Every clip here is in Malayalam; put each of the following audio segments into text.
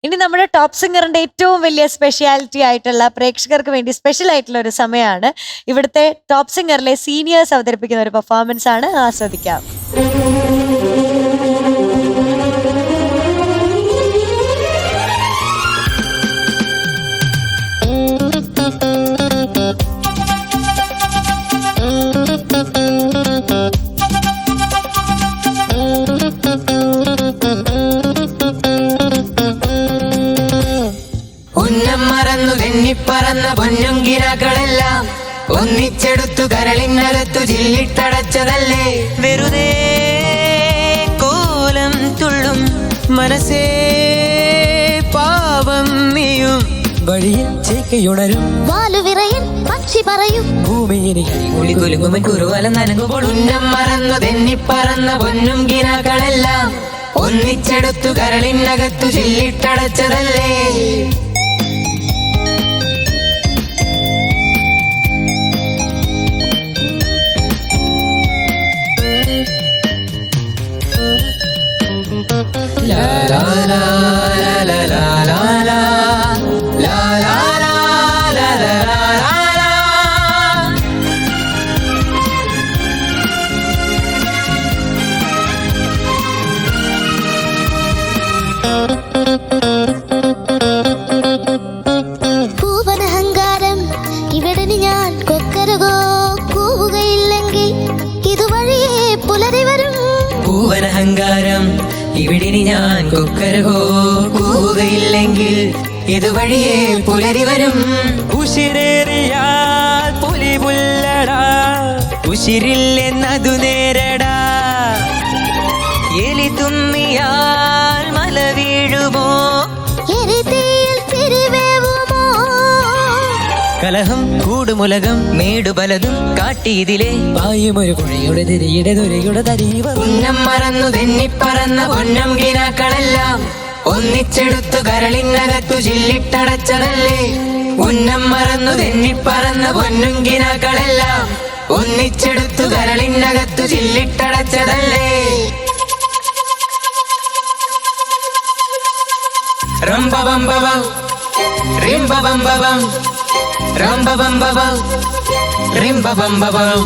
ഇനി നമ്മുടെ ടോപ്പ് സിംഗറിന്റെ ഏറ്റവും വലിയ സ്പെഷ്യാലിറ്റി ആയിട്ടുള്ള പ്രേക്ഷകർക്ക് വേണ്ടി സ്പെഷ്യൽ ആയിട്ടുള്ള ഒരു സമയമാണ്. ഇവിടുത്തെ ടോപ്പ് സിംഗറിലെ സീനിയേഴ്സ് അവതരിപ്പിക്കുന്ന ഒരു പെർഫോമൻസ് ആണ്. ആസ്വദിക്കാം. പറന്ന പൊന്നുങ്കിനാക്കളെല്ലാം ഒന്നിച്ചെടുത്തു കരളിനകത്തു ചില്ലിട്ടടച്ചതല്ലേ. വെറുതെ കോലം തുള്ളും മനസ്സേ പാവം നീയും വഴിയിൽ ചേക്കയുണരും വാലുവിറയൻ പക്ഷി പറയും ഭൂമിയിലെ കുലുങ്ങുമൻ കുറുവല നനങ്ങുമ്പോൾ ഉന്നം മറന്നു തെന്നിപ്പറന്ന പൊന്നും കിനാക്കളെല്ലാം ഒന്നിച്ചെടുത്തു കരളിനകത്തു ചില്ലിട്ടടച്ചതല്ലേ. പൂവനഹങ്കാരം ഇവിടെ ഞാൻ കൊക്കരകോ കൂവുകയില്ലെങ്കിൽ ഇതുവഴിയേ പുലരി വരും. പൂവനഹങ്കാരം ഇവിടെ ഞാൻ കൊക്കരകോ കൂവുകയില്ലെങ്കിൽ ഇതുവഴിയേ പുലരി വരും. ഉശിരേറിയാൽ പുലി പുല്ലടാ ഉശിരില്ലെന്നതു നേരടാ. എലി തുമ്മിയാൽ മല വീഴുമോ കലഹം കൂടുമുലകം മേടുപലതും കാട്ടിയതിലെ പായുമൊരു കുഴയുടെ തിരിയുടെ ദുരയുടെ തരീവം മറന്നു തെന്നിപ്പറന്ന പൊന്നം കിനാക്കളെല്ലാം ഒന്നിച്ചെടുത്തു കരളിനകത്തു ചില്ലിട്ടടച്ചതല്ലേ. ഉന്നം മറന്നു തെന്നിപ്പറന്ന പൊന്നും കിനാക്കളെല്ലാം ഒന്നിച്ചെടുത്തു കരളിനകത്തു ചില്ലിട്ടടച്ചതല്ലേ. റംബബംബബം റിംബബംബബം റംബബംബബം റിംബബംബബം.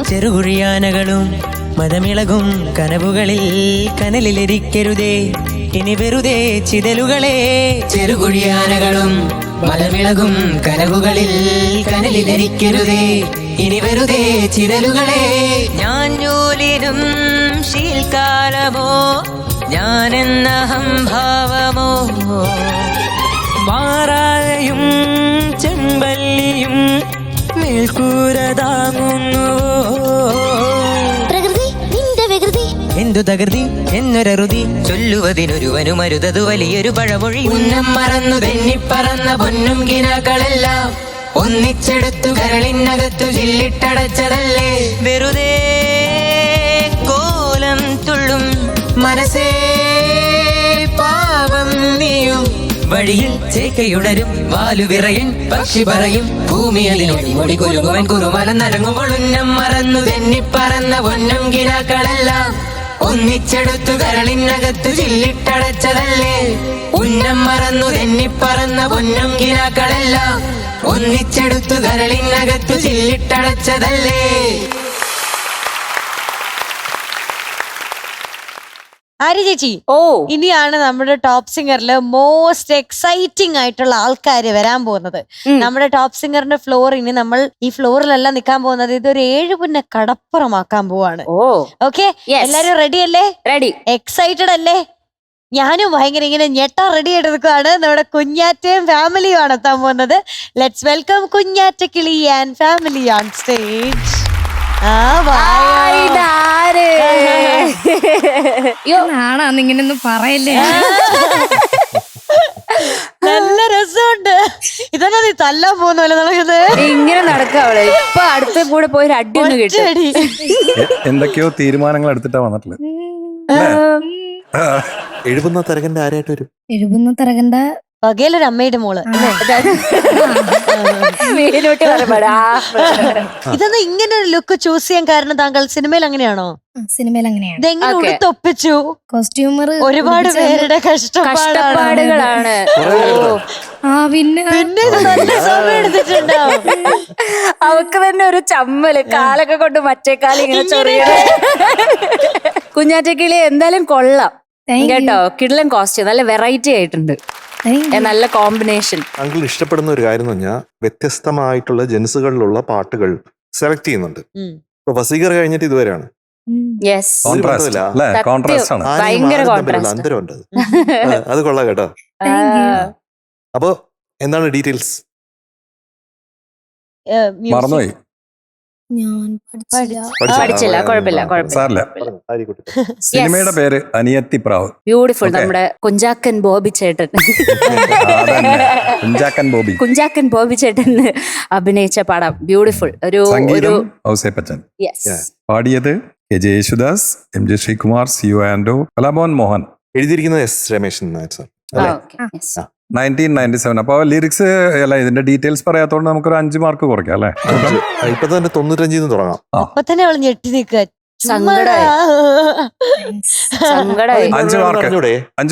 ചെറുകുഴിയാനകളും മതമിളകും കനവുകളിൽ കനലിലിരിക്കരുതേ ഇനി വെറുതെ ചിതലുകളെ. ചെറുകുഴിയാനകളും മലവിളകും കനവുകളിൽ കനലിലിരിക്കരുതേ ഇനി വെറുതെ ചിതലുകളെ. ഞാൻ ജോലിനും ശീൽക്കാലമോ ഞാനെന്ന അഹംഭാവമോ മാറായും ചെമ്പല്ലിയും മേൽക്കൂര താങ്ങുന്നു. എന്തു തകൃതി എന്നൊരറുതി ചൊല്ലുവതിനൊരുവനുമരുതതു വലിയൊരു പഴമൊഴി. ഉന്നം മറന്നു തെന്നിപ്പറന്ന പൊന്നും കിനാക്കളെല്ലാം ഒന്നിച്ചെടുത്തു കരളിനകത്തു ചില്ലിട്ടടച്ചതല്ലേ. വെറുതെ കോലം തുള്ളും മനസ്സേ പാവം നീയും വഴിയിൽ ചേക്കയുണരും വാലുവിറയൻ പക്ഷി പറയും ഭൂമി അതിനൊടി മുടി കുലുകുവൻ കുറുമല നരങ്ങുമ്പോൾ ഉന്നം മറന്നു തെന്നിപ്പറന്ന പൊന്നും കിനാക്കളെല്ലാം ഒന്നിച്ചെടുത്തു കരളിനകത്തു ചില്ലിട്ടടച്ചതല്ലേ. ഉന്നം മറന്നു തെന്നിപ്പറന്ന പൊന്നും കിനാക്കളെല്ലാം ഒന്നിച്ചെടുത്തു കരളിനകത്തു ചില്ലിട്ടടച്ചതല്ലേ. ആര്യ ചേച്ചി, ഇനിയാണ് നമ്മുടെ ടോപ്പ് സിംഗറിൽ മോസ്റ്റ് എക്സൈറ്റിംഗ് ആയിട്ടുള്ള ആൾക്കാര് വരാൻ പോകുന്നത്. നമ്മുടെ ടോപ്പ് സിംഗറിന്റെ ഫ്ലോർ ഇനി നമ്മൾ ഈ ഫ്ലോറിലല്ല നിൽക്കാൻ പോകുന്നത്, ഇതൊരു 7 പുന്ന കടപ്പുറമാക്കാൻ പോവാണ്. ഓക്കെ, എല്ലാരും റെഡി അല്ലേ? റെഡി. എക്സൈറ്റഡ് അല്ലേ? ഞാനും ഭയങ്കര ഇങ്ങനെ ഞെട്ടാൻ റെഡി ആയിട്ട് നിൽക്കുകയാണ്. നമ്മുടെ കുഞ്ഞാറ്റയും ഫാമിലിയും ആണ് എത്താൻ പോകുന്നത്. ലെറ്റ്സ് വെൽക്കം കുഞ്ഞാറ്റ കിളി ആൻഡ് ഫാമിലി ഓൺ സ്റ്റേജ്. ഇങ്ങനൊന്നും പറയല്ലേ. നല്ല രസമുണ്ട്. ഇതെന്നാ നീ തല്ലാൻ പോകുന്നല്ലേ നടക്കുന്നത്? ഇങ്ങനെ നടക്കുക അവള്. ഇപ്പൊ അടുത്ത കൂടെ പോയി അടി ഒന്ന് കിട്ടി. എന്തൊക്കെയോ തീരുമാനങ്ങൾ എടുത്തിട്ടാ വന്നിട്ടുള്ളത്. എഴുപുന്ന തരകന്റെ ആരായിട്ട് വരും? എഴുപുന്ന തരകന്റെ പകയിലൊരു അമ്മയുടെ മോള് അല്ലേ? മേലോട്ട് പറയപ്പെടാ. ഇതൊന്ന് ഇങ്ങനെ ഒരു ലുക്ക് ചൂസ് ചെയ്യാൻ കാരണം താങ്കൾ സിനിമയിൽ അങ്ങനെയാണോ? സിനിമയിൽ അങ്ങനെയാണ്. ഇതെങ്ങനെ Okay. ഉടുത്തൊപ്പിച്ചു? കോസ്റ്റ്യൂമർ ഒരുപാട് പേരുടെ കഷ്ടപ്പാടുകളാണ്. ആ പിന്നെ പിന്നെ ഇത് നല്ല സമയം എടുത്തിട്ടുണ്ടാവും. അവക്ക് തന്നെ ഒരു ചമ്മല്, കാലൊക്കെ കൊണ്ട് മറ്റേ കാലം ഇങ്ങനെ ചൊറിയ. കുഞ്ഞാറ്റക്കിളി എന്തായാലും കൊള്ളാം കേട്ടോ. കിടിലൻ കോസ്റ്റ്യൂം, നല്ല വെറൈറ്റി ആയിട്ടുണ്ട്, നല്ല കോമ്പിനേഷൻ. താങ്കൾ ഇഷ്ടപ്പെടുന്ന ഒരു കാര്യം എന്ന് പറഞ്ഞാൽ വ്യത്യസ്തമായിട്ടുള്ള ജൻസുകളിലുള്ള പാട്ടുകൾ സെലക്ട് ചെയ്യുന്നുണ്ട്. ഇപ്പൊ വസീകർ കഴിഞ്ഞിട്ട് ഇതുവരെയാണ്. യെസ്, കോൺട്രാസ്റ്റ് ആണ്. ഭയങ്കര അന്തരമുണ്ട്. അത് കൊള്ളാം കേട്ടോ. അപ്പൊ എന്താണ് ഡീറ്റെയിൽസ്? മറന്നുപോയി. ഞാൻ പഠിച്ചില്ല, കുഴപ്പമില്ല. സാറില്ല. സിനിമയുടെ പേര് അനിയത്തി പ്രാവ്. ബ്യൂട്ടിഫുൾ. നമ്മുടെ കുഞ്ചാക്കൻ ബോബി ചേട്ടൻ കുഞ്ചാക്കൻ ബോബി ചേട്ടൻ അഭിനയിച്ച പടം. ബ്യൂട്ടിഫുൾ. ഒരു സംഗീതം ഔസേപ്പച്ചൻ, പാടിയത് K J Yesudas, M J Sreekumar, C O Anto, Kalabhavan Mohan, എഴുതിയിരിക്കുന്നത് എസ് രമേശൻ നായർ സാർ അല്ലേ? 1997. അപ്പൊ ലിറിക്സ് അല്ല, ഇതിന്റെ ഡീറ്റെയിൽസ് പറയാത്തോണ്ട് നമുക്കൊരു 5 മാർക്ക് കുറയ്ക്കാം അല്ലെ? ഇപ്പൊ തന്നെ 95 തുടങ്ങാം. അപ്പൊ തന്നെ അവള് ഞെട്ടി നിൽക്കുക. 5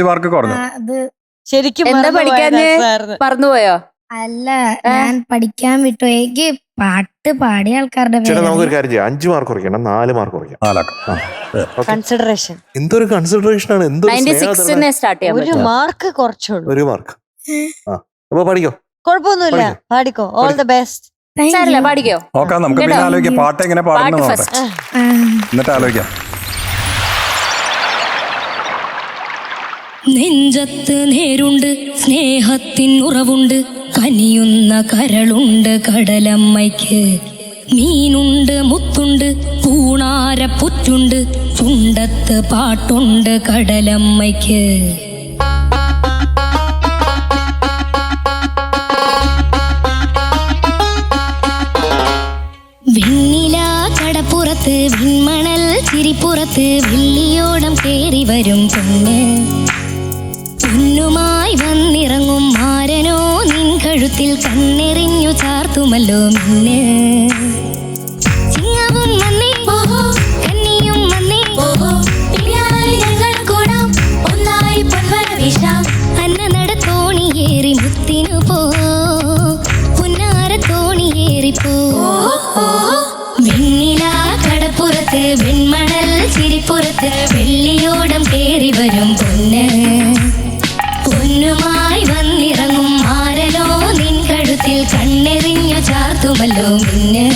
മാർക്ക് കുറഞ്ഞു. ശരിക്കും എന്താ പഠിക്കാഞ്ഞേ? മറന്നുപോയോ? അല്ല, ഞാൻ പഠിക്കാൻ വിട്ടു. എനിക്ക് പാട്ട് പാടിയ ആൾക്കാരുടെ ചേട്ടാ നമുക്കൊരു കാര്യം ചെയ്യാം, 5 മാർക്ക് കുറയ്ക്കണം, 4 മാർക്ക് കുറയ്ക്കാം. കൺസിഡറേഷൻ. എന്തൊരു കൺസിഡറേഷൻ ആണ്, ഒരു മാർക്ക് കുറച്ചുള്ളൂ. ഒരു മാർക്ക്. അപ്പൊ പഠിക്കോ, കുഴപ്പമൊന്നുമില്ല, പാടിക്കോ. All the best. പാടിക്കോ. നോക്കാം, നമുക്ക് പിന്നെ ആലോചിക്കാം പാട്ട് എങ്ങനെ പാടുന്നു നോക്കാം, എന്നിട്ട് ആലോചിക്കാം. നെഞ്ചത്ത് നേരുണ്ട്, സ്നേഹത്തിൻ ഉറവുണ്ട്, കനിയുന്ന കരളുണ്ട് കടലമ്മയ്ക്ക്. മീനുണ്ട്, മുത്തുണ്ട്, പൂണാരപ്പുറ്റുണ്ട്, ചുണ്ടത്ത് പാട്ടുണ്ട് കടലമ്മയ്ക്ക്. വെണ്ണില കടപ്പുറത്ത്, വിൺമണൽ ചിരിപ്പുറത്ത്, വെള്ളിയോടം കേറി വരും പൊന്ന്. പൊന്നുമായി വന്നിറങ്ങും മാരനോ നിൻ കഴുത്തിൽ കണ്ണെറിഞ്ഞു ചാർത്തുമല്ലോ മിന്ന്. ചിങ്ങവും വന്നേ, കന്നിയും വന്നേ, ഞങ്ങൾ കൂടാം ഒന്നായി പൊൻവര വീശാം. അന്ന നടത്തോണിയേറി മുത്തിനു പോ, പുന്നാര തോണിയേറിപ്പോ. വെണ്ണില കടപ്പുറത്ത്, വെൺമണൽ ചിരിപ്പുറത്ത്, വെള്ളിയോടം കേറി വരും പൊന്ന്. പൊന്നുമായി വന്നിറങ്ങും മാരനോ നിൻ കഴുത്തിൽ കണ്ണെറിഞ്ഞു ചാർത്തുമല്ലോ മിന്ന്.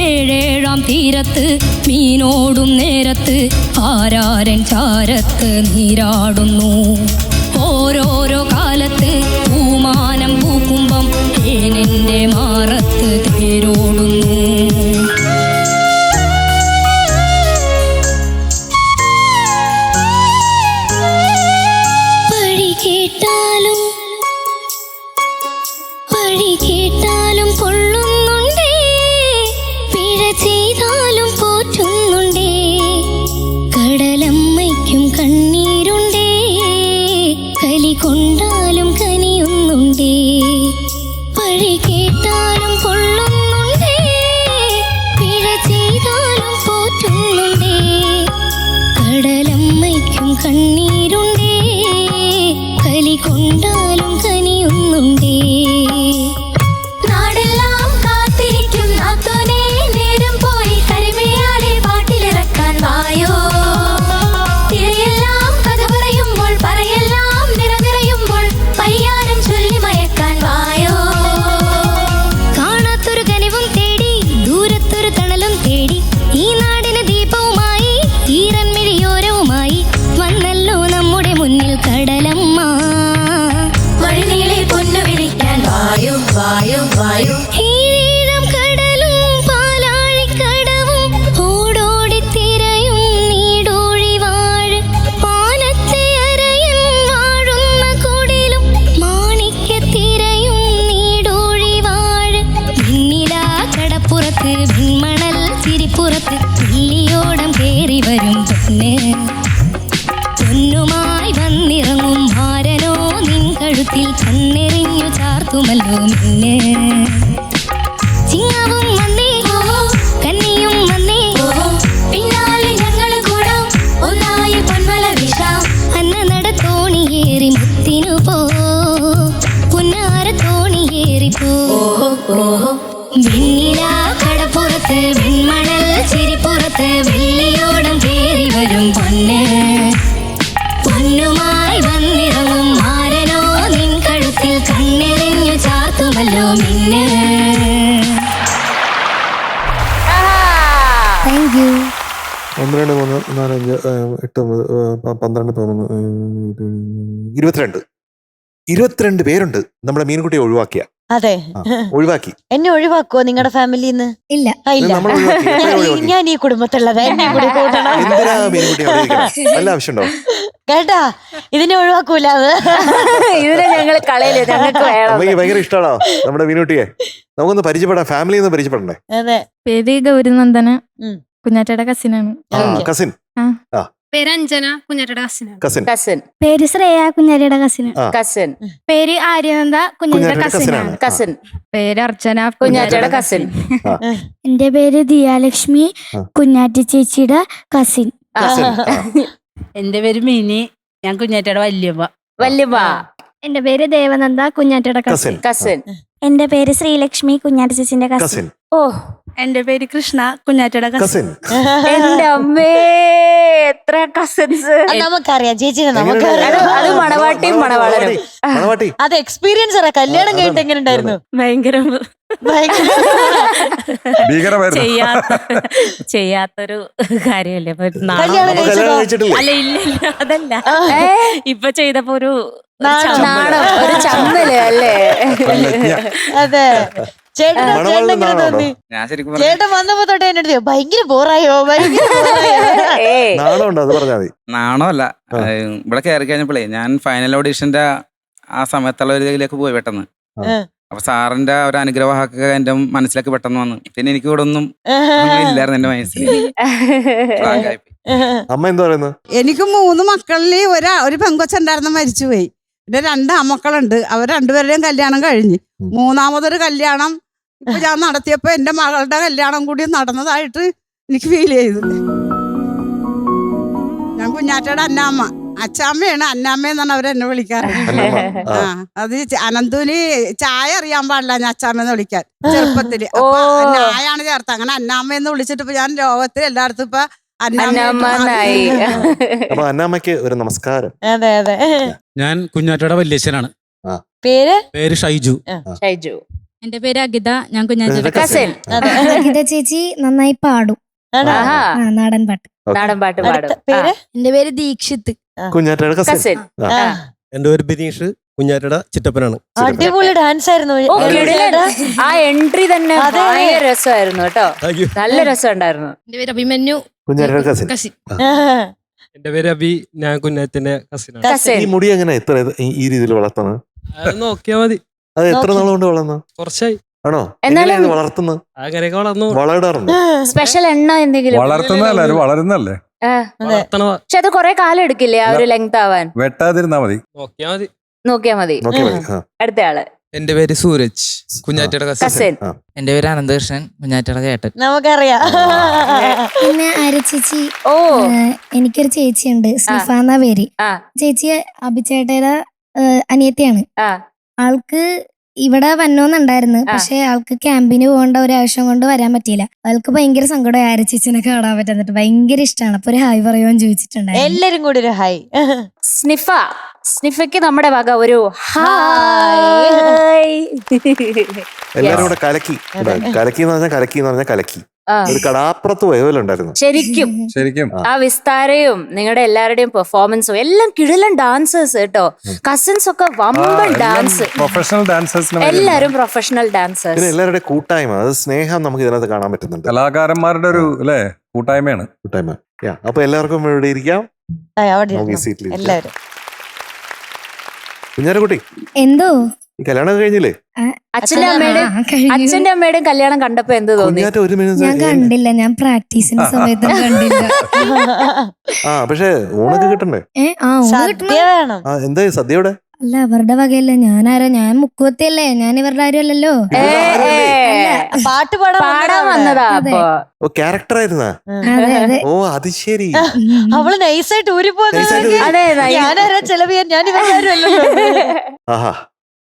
ഏഴേഴാം തീരത്ത് മീനോടും നേരത്ത് ആരാരൻ ചാരത്ത് നീരാടുന്നു. ഓരോരോ കാലത്ത് പൂമാനം പൂക്കുമ്പം ഏനെന്റെ മാറത്ത് തേരോടുന്നു. പഴി കേട്ടാലും കാലത്ത് വെൺമണൽ ചിരിപ്പുറത്ത് വെള്ളിയോടം കേറി വരും പൊന്ന് പൊന്നുമായി വന്നിറങ്ങും മാരനോ നിൻ കഴുത്തിൽ കണ്ണെറിഞ്ഞു ചാർത്തുമല്ലോ മിന്ന് ചിങ്ങവും വന്നേ കന്നിയും വന്നേ പിന്നാലെ ഞങ്ങൾ കൂടാം ഒന്നായി പൊന്മല വീശാം അന്ന നട തോണിയേറി മുത്തിനു പോ പുന്നാര തോണിയേറി പോ വെണ്ണില കടപ്പുറത്ത് വെൺമണൽ ചിരിപ്പുറത്ത് വെള്ളിയോടം കേറി വരും പൊന്ന് പൊന്നുമായി വന്നിറങ്ങും മാരനോ നിൻ കഴുത്തിൽ കണ്ണെറിഞ്ഞു ചാർത്തുമല്ലോ മിന്ന് താങ്ക് യു. 1, 2, 3, 4, 5, 6, 12, 22 22 പേരുണ്ട് നമ്മുടെ മീൻകുട്ടിയെ ഒഴിവാക്കിയ. അതെ, ഒഴിവാക്കി. എന്നെ ഒഴിവാക്കുവോ നിങ്ങളുടെ ഫാമിലിന്ന്? ഇല്ല. ഇല്ല, നമ്മൾ ഒഴിവാക്കി. ഞാൻ ഈ കുടുംബത്തുള്ളത് എന്നെ കൂടി കൂട്ടണം. എന്തിനാ മീൻകുട്ടിയെ നല്ല ആവശ്യമുണ്ടോ? കേട്ടാ, ഇതിനെ ഒഴിവാക്കൂല. അത് ഇതിനെ ഞങ്ങൾ കളയില്ല, ഞങ്ങൾക്ക് വേണം. അമ്മയ്ക്ക് ഭയങ്കര ഇഷ്ടമാണോ നമ്മുടെ മീൻകുട്ടിയെ? നമുക്കൊന്ന് പരിചയപ്പെടാം, ഫാമിലി ഒന്ന് പരിചയപ്പെടണ്ടേ? അതെ. പേര് ഗൗരിനന്ദന, കുഞ്ഞാറ്റയുടെ കസിനാണ്. കസിൻ. പേര് അഞ്ജന, കുഞ്ഞാറ്റയുടെ കസിനാണ്. കസിൻ. കസിൻ. പേര് ശ്രേയ, കുഞ്ഞാറ്റയുടെ കസിൻ. കസിൻ. പേര് ആര്യനന്ദ, കുഞ്ഞാറ്റയുടെ കസിനാണ്. കസിൻ. പേര് അർച്ചന, കുഞ്ഞാറ്റയുടെ കസിൻ. എന്റെ പേര് ദിയാലക്ഷ്മി, കുഞ്ഞാറ്റ ചേച്ചിയുടെ കസിൻ. എന്റെ പേര് മിനി, ഞാൻ കുഞ്ഞാറ്റയുടെ വല്യമ്മ. വല്യമ്മ. എന്റെ പേര് ദേവനന്ദ, കുഞ്ഞാറ്റയുടെ കസിൻ. കസിൻ. എന്റെ പേര് ശ്രീലക്ഷ്മി, കുഞ്ഞാറ്റ ചേച്ചിന്റെ കസിൻ. കസിൻ. ഓ, എന്റെ പേര് കൃഷ്ണ, കുഞ്ഞാറ്റയുടെ കസിൻ. എന്റെ അമ്മേ, എത്ര കസിൻസ്. അത് നമുക്കറിയാം ചേച്ചിനെ, നമുക്കറിയാം. അത് മണവാട്ടിയും മണവാളനും. മണവാട്ടി. അത് എക്സ്പീരിയൻസ് ആണ്. കല്യാണം കഴിഞ്ഞിട്ട് എങ്ങനെ ഉണ്ടായിരുന്നു? ഭയങ്കര ഭീകരമായിരുന്നു. ചെയ്യാത്തൊരു കാര്യമല്ലേ കല്യാണം കഴിച്ചതോ? അല്ല, ഇല്ല, അതല്ല. ഇപ്പൊ ചെയ്തപ്പോ ഒരു നാണം, ഒരു ചമ്മല് അല്ലേ? അതെ. ചേട്ടൻ എങ്ങനെ തോന്നി? ഞാൻ ശരിക്കും ചേട്ടൻ വന്നപ്പോ തൊട്ട് എന്നെ അടുത്ത് ഭയങ്കര ബോറായോ, ഭയങ്കര ബോറായോ? നാണമുണ്ടോ? അത് പറഞ്ഞാൽ മതി. നാണമല്ല, ഇവിടെ കയറി കഴിഞ്ഞപ്പോഴേ ഞാൻ ഫൈനൽ ഓഡീഷന്റെ ആ സമയത്തുള്ള ഒരു ഇതിലേക്ക് പോയി പെട്ടെന്ന്. അപ്പൊ സാറിന്റെ ഒരു അനുഗ്രഹമൊക്കെ എന്റെ മനസ്സിലേക്ക് പെട്ടെന്ന് വന്നു. പിന്നെ എനിക്ക് ഇവിടെ ഒന്നും ഇല്ലായിരുന്നു എന്റെ മനസ്സിൽ. അമ്മ എന്താ പറയുന്നത്? എനിക്ക് 3 മക്കളിൽ ഒരു പെങ്കൊച്ചുണ്ടായിരുന്നു, മരിച്ചുപോയി. പിന്നെ 2 ആമക്കളുണ്ട്. അവർ 2പേരുടെയും കല്യാണം കഴിഞ്ഞ്. 3ാമതൊരു കല്യാണം ഇപ്പൊ ഞാൻ നടത്തിയപ്പോ എന്റെ മകളുടെ കല്യാണം കൂടി നടന്നതായിട്ട് എനിക്ക് ഫീൽ ചെയ്തു. ഞാൻ കുഞ്ഞാറ്റയുടെ അന്നാമ്മ, അച്ചാമ്മയാണ്. അന്നാമ്മ എന്നാണ് അവരെന്നെ വിളിക്കാറ്. അത് അനന്തൂന് ചായ അറിയാൻ പാടില്ല ഞാൻ അച്ചാമ്മന്ന് വിളിക്കാൻ ചെറുപ്പത്തില്. അപ്പൊ ഞായാണ് ചേർത്ത്. അങ്ങനെ അന്നാമ്മയെന്ന് വിളിച്ചിട്ട് ഇപ്പൊ ഞാൻ ലോകത്തിൽ എല്ലായിടത്തും ഇപ്പൊ അന്നാമ്മന്നായി. അപ്പൊ അന്നാമ്മയ്ക്ക് ഒരു നമസ്കാരം. അതെ, അതെ. ഞാൻ കുഞ്ഞാറ്റയുടെ വല്യച്ഛനാണ്. പേര് ഷൈജു. ഷൈജു. എന്റെ പേര് അഗിത, ഞാൻ കുഞ്ഞാറ്റയുടെ കസിൻ. അഗിത ചേച്ചി നന്നായി പാടും, നാടൻ പാട്ട്. നാടൻ പാട്ട് പാടും. പേര്? എന്റെ പേര് ദീക്ഷിത്ത്, കുഞ്ഞാറ്റയുടെ കസിൻ. കസിൻ. എന്റെ പേര് ബിനീഷ്, കുഞ്ഞാറ്റയുടെ ചിറ്റപ്പനാണ്. അടിപൊളി ഡാൻസ് ആയിരുന്നു. ആ എൻട്രി തന്നെ ഭയങ്കര രസമായിരുന്നു കേട്ടോ. നല്ല രസം ഉണ്ടായിരുന്നു. എന്റെ പേര് അഭിമന്യു, കുഞ്ഞാറ്റയുടെ കസിൻ. കസിൻ. എന്റെ പേര് അബി, ഞാൻ കുഞ്ഞാറ്റന്റെ കസിനാണ്. കസിൻ. ഈ മുടി എങ്ങനെ എത്ര ഈ രീതിയിൽ വളർത്തുന്നത്? അത് നോക്കിയാ മതി. അത് എത്ര നാൾ കൊണ്ട് വളർന്നു? കുറച്ചായി. ആണോ? എന്നാലും വളർത്തുന്നത് അങ്ങനെയൊക്കെ വളർന്നു. വളരാറുണ്ട്. സ്പെഷ്യൽ എണ്ണ എന്തെങ്കിലും വളർത്തുന്നതല്ല, ഒരു വളരുന്നല്ലേ. പക്ഷെ അത് കൊറേ കാലം എടുക്കില്ലേ ആ ഒരു ലെങ്ത് ആവാൻ? വെട്ടാതിരുന്നാ മതി. നോക്കിയാ മതി. അടുത്ത ആള്. എന്റെ പേര് സൂരജ്, കുഞ്ഞാറ്റയുടെ കസിൻ. എന്റെ പേര് അനന്തകൃഷ്ണൻ, കുഞ്ഞാറ്റയുടെ ചേട്ടൻ. നമുക്കറിയാം. പിന്നെ ആര്യ ചേച്ചി. ഓ, എനിക്കൊരു ചേച്ചിയുണ്ട്, സ്നിഫ എന്ന പേര്. ചേച്ചി അഭിചേട്ടയുടെ അനിയത്തിയാണ്. ആൾക്ക് ഇവിടെ വന്നോന്നുണ്ടായിരുന്നു, പക്ഷെ ആൾക്ക് ക്യാമ്പിന് പോകേണ്ട ഒരു ആവശ്യം കൊണ്ട് വരാൻ പറ്റിയില്ല. ആൾക്ക് ഭയങ്കര സങ്കടം ആര്യ ചേച്ചിനെ കാണാൻ പറ്റുന്നിട്ട്. ഭയങ്കര ഇഷ്ടമാണ്. അപ്പൊ ഒരു ഹായ് പറയുവാൻ ചോദിച്ചിട്ടുണ്ടായിരുന്നു. എല്ലാരും കൂടി ഒരു ഹായ്. സ്നിഫ. സ്നിഫയ്ക്ക് നമ്മുടെ വക ഒരു ഹായ്. എല്ലാരും കൂടെ കലക്കി. കലക്കി എന്ന് പറഞ്ഞാൽ കലക്കി. ഒരു കടാപ്പുറത്ത് വയലുണ്ടായിരുന്നു. ശരിക്കും ആ വിസ്താരയും നിങ്ങളുടെ എല്ലാവരുടെയും പെർഫോമൻസും എല്ലാം കിടിലൻ ഡാൻസേഴ്സ് കേട്ടോ. കസിൻസ് ഒക്കെ വമ്പൻ ഡാൻസ്. Professional dancers. എല്ലാരും പ്രൊഫഷണൽ ഡാൻസേഴ്സ്. പിന്നെ എല്ലാവരുടെ കൂട്ടായ്മ, അത് സ്നേഹം നമുക്ക് ഇതിനകത്ത് കാണാൻ പറ്റുന്നുണ്ട്. കലാകാരന്മാരുടെ ഒരു അല്ലേ കൂട്ടായ്മയാണ്. കൂട്ടായ്മ. അപ്പൊ എല്ലാവർക്കും ഇവിടെ ഇരിക്കാം. എല്ലാവരും. കുഞ്ഞാറ്റക്കുട്ടി എന്തോ ഈ കല്യാണം കഴിഞ്ഞില്ലേ? അച്ഛന്റെ അമ്മയുടെയും കല്യാണം കണ്ടപ്പോ എന്ത് തോന്നി? കുഞ്ഞാറ്റ ഒരു ഞാൻ മിനിറ്റ്. കണ്ടില്ല, ഞാൻ പ്രാക്ടീസിന്റെ സമയത്ത് കണ്ടില്ല. പക്ഷെ ഊണൊക്കെ കിട്ടണ്ടേ? സദ്യ വേണം. എന്താ സദ്യയുടെ? അല്ല, അവരുടെ വകയല്ല. ഞാൻ മുക്കുവത്തിയല്ലേ, ഞാൻ ഇവരുടെ ആരും അല്ലല്ലോ. പാട്ട് പാടാൻ വന്നതാ. അപ്പൊ ഓ, ക്യാരക്ടർ ആയിരുന്നാ? അതെ അതെ. ഓ, അത് ശരി. അവള് നൈസായിട്ട് ഊരിപ്പോകുന്നത്. Nice ആയിട്ട് ഞാനാരാ ചെലവ് ചെയ്യാൻ? ഞാൻ ഇവരുടെ ആരും അല്ലല്ലോ. ആഹാ,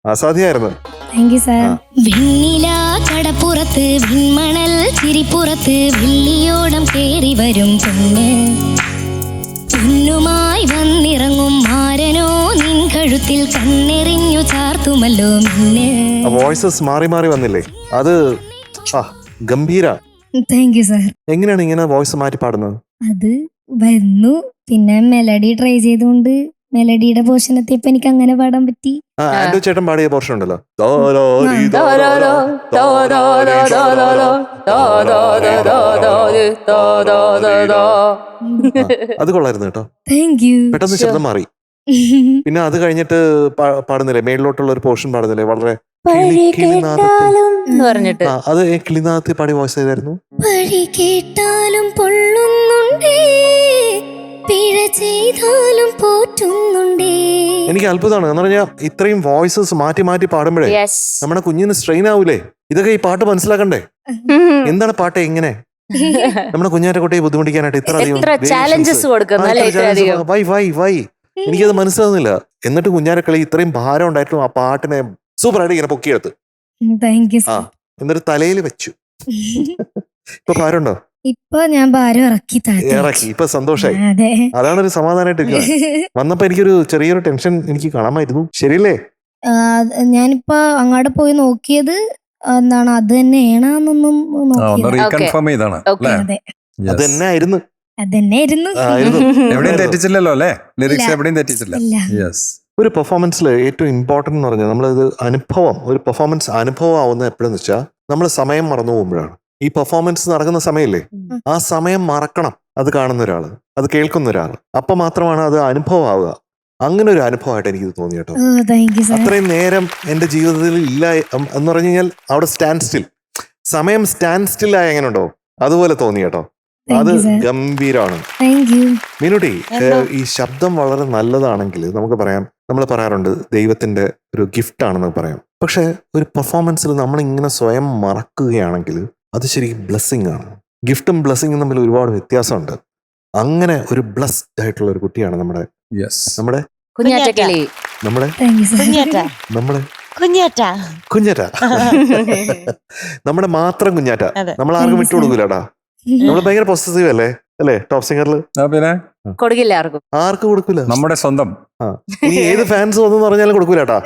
അസാധ്യമായിരുന്നു. Thank you sir. വെണ്ണില കടപ്പുറത്ത് വിൺമണൽ ചിരിപ്പുറത്ത് വെള്ളിയോടം കേറി വരും പൊന്ന് പൊന്നുമായി വന്നിറങ്ങും മാരനോ നിൻ കഴുത്തിൽ കണ്ണെറിഞ്ഞു ചാർത്തുമല്ലോ മിന്ന്. വോയിസസ് മാറി മാറി വന്നില്ലേ? അത് ഗംഭീര. Thank you sir. എങ്ങനെയാണ് ഇങ്ങനെ വോയിസ് മാറ്റി പാടുന്നത്? അത് വന്നു, പിന്നെ മെലഡി ട്രൈ ചെയ്തുകൊണ്ട് മെലഡിയുടെ പോർഷൻ എത്തിയപ്പോ എനിക്ക് അങ്ങനെ പാടാൻ പറ്റി. ആൻഡ്രു ചേട്ടൻ പാടിയ പോർഷൻ ഉണ്ടല്ലോ, അത് കൊള്ളായിരുന്നു കേട്ടോ. Thank U. പെട്ടെന്ന് ശബ്ദം മാറി. പിന്നെ അത് കഴിഞ്ഞിട്ട് പാടുന്നില്ലേ, മേളിലോട്ടുള്ള ഒരു പോർഷൻ പാടുന്നില്ലേ, വളരെ പറഞ്ഞിട്ട് അത് കിളിനാഥത്തിൽ പാടിയ വോയിസ് ഏതായിരുന്നു? പഴി കേട്ടാലും പൊള്ളുന്നുണ്ടേ, പിഴ ചെയ്താലും പോറ്റുന്നുണ്ടേ. എനിക്ക് അത്ഭുതമാണ്. എന്ന് പറഞ്ഞാൽ ഇത്രയും വോയിസസ് മാറ്റി മാറ്റി പാടുമ്പോഴേ നമ്മുടെ കുഞ്ഞിന് സ്ട്രെയിൻ ആവൂലേ? ഇതൊക്കെ ഈ പാട്ട് മനസ്സിലാക്കണ്ടേ? എന്താണ് പാട്ട് എങ്ങനെ നമ്മുടെ കുഞ്ഞാറ്റക്കുട്ടിയെ ബുദ്ധിമുട്ടിക്കാനായിട്ട് ഇത്ര ചാലഞ്ചസ് വൈ എനിക്കത് മനസ്സിലാവുന്നില്ല. എന്നിട്ട് കുഞ്ഞാറ്റക്കളി ഇത്രയും ഭാരം ഉണ്ടായിട്ടും ആ പാട്ടിനെ സൂപ്പറായിട്ട് ഇങ്ങനെ പൊക്കിയെടുത്ത് എന്നിട്ട് തലയിൽ വെച്ചു. ഇപ്പൊ ഭാരമുണ്ടോ? ഇപ്പൊ ഞാൻ ഭാരം ഇറക്കി. ഇപ്പൊ സന്തോഷായി. അതാണ് ഒരു സമാധാനമായിട്ട് വന്നപ്പോ എനിക്കൊരു ചെറിയൊരു ടെൻഷൻ എനിക്ക് കാണാമായിരുന്നു. ശരിയല്ലേ? ഞാനിപ്പോ അങ്ങോട്ട് പോയി നോക്കിയത് എന്താണ്, അത് തന്നെയാണെന്നൊന്നും അത് തന്നെ ആയിരുന്നു. എവിടെയും തെറ്റിച്ചില്ലല്ലോ അല്ലേ? ലിറിക്സ് എവിടെയും തെറ്റിച്ചില്ല. ഒരു പെർഫോമൻസിൽ ഏറ്റവും ഇമ്പോർട്ടന്റ് എന്ന് പറഞ്ഞാൽ നമ്മളത് അനുഭവം, ഒരു പെർഫോമൻസ് അനുഭവം ആവുന്നത് എപ്പോഴെന്ന് വെച്ചാൽ നമ്മൾ സമയം മറന്നു പോകുമ്പോഴാണ്. ഈ പെർഫോമൻസ് നടക്കുന്ന സമയല്ലേ, ആ സമയം മറക്കണം. അത് കാണുന്ന ഒരാള്, അത് കേൾക്കുന്ന ഒരാള്, അപ്പൊ മാത്രമാണ് അത് അനുഭവം ആവുക. അങ്ങനെ ഒരു അനുഭവമായിട്ട് എനിക്ക് തോന്നി കേട്ടോ. അത്രയും നേരം എന്റെ ജീവിതത്തിൽ ഇല്ല എന്ന് പറഞ്ഞു കഴിഞ്ഞാൽ അവിടെ സ്റ്റാൻഡ് സ്റ്റിൽ, സമയം സ്റ്റാൻഡ് സ്റ്റിൽ ആയ എങ്ങനെ ഉണ്ടോ അതുപോലെ തോന്നി കേട്ടോ. അത് ഗംഭീരമാണ്. മീനുട്ടി, ഈ ശബ്ദം വളരെ നല്ലതാണെങ്കിൽ നമുക്ക് പറയാം, നമ്മൾ പറയാറുണ്ട് ദൈവത്തിന്റെ ഒരു ഗിഫ്റ്റ് ആണെന്ന് പറയാം. പക്ഷെ ഒരു പെർഫോമൻസിൽ നമ്മൾ ഇങ്ങനെ സ്വയം മറക്കുകയാണെങ്കിൽ അത് ശരിക്കും ബ്ലെസ്സിങ് ആണ്. ഗിഫ്റ്റും ബ്ലെസ്സിങ്ങും തമ്മിൽ ഒരുപാട് വ്യത്യാസമുണ്ട്. അങ്ങനെ ഒരു ബ്ലെസ്ഡ് ആയിട്ടുള്ള ഒരു കുട്ടിയാണ് നമ്മുടെ കുഞ്ഞാറ്റ. നമ്മുടെ മാത്രം കുഞ്ഞാറ്റ. നമ്മൾ ആർക്കും വിട്ടുകൊടുക്കൂലടാ. നമ്മൾ ഭയങ്കര പൊസസീവ് അല്ലേ ടോപ്പ് സിംഗറിൽ? കൊടുക്കില്ല, ആർക്കും കൊടുക്കൂല. നമ്മുടെ സ്വന്തം. ഇനി ഏത് ഫാൻസ് വന്നു പറഞ്ഞാലും കൊടുക്കൂലട്ടാ.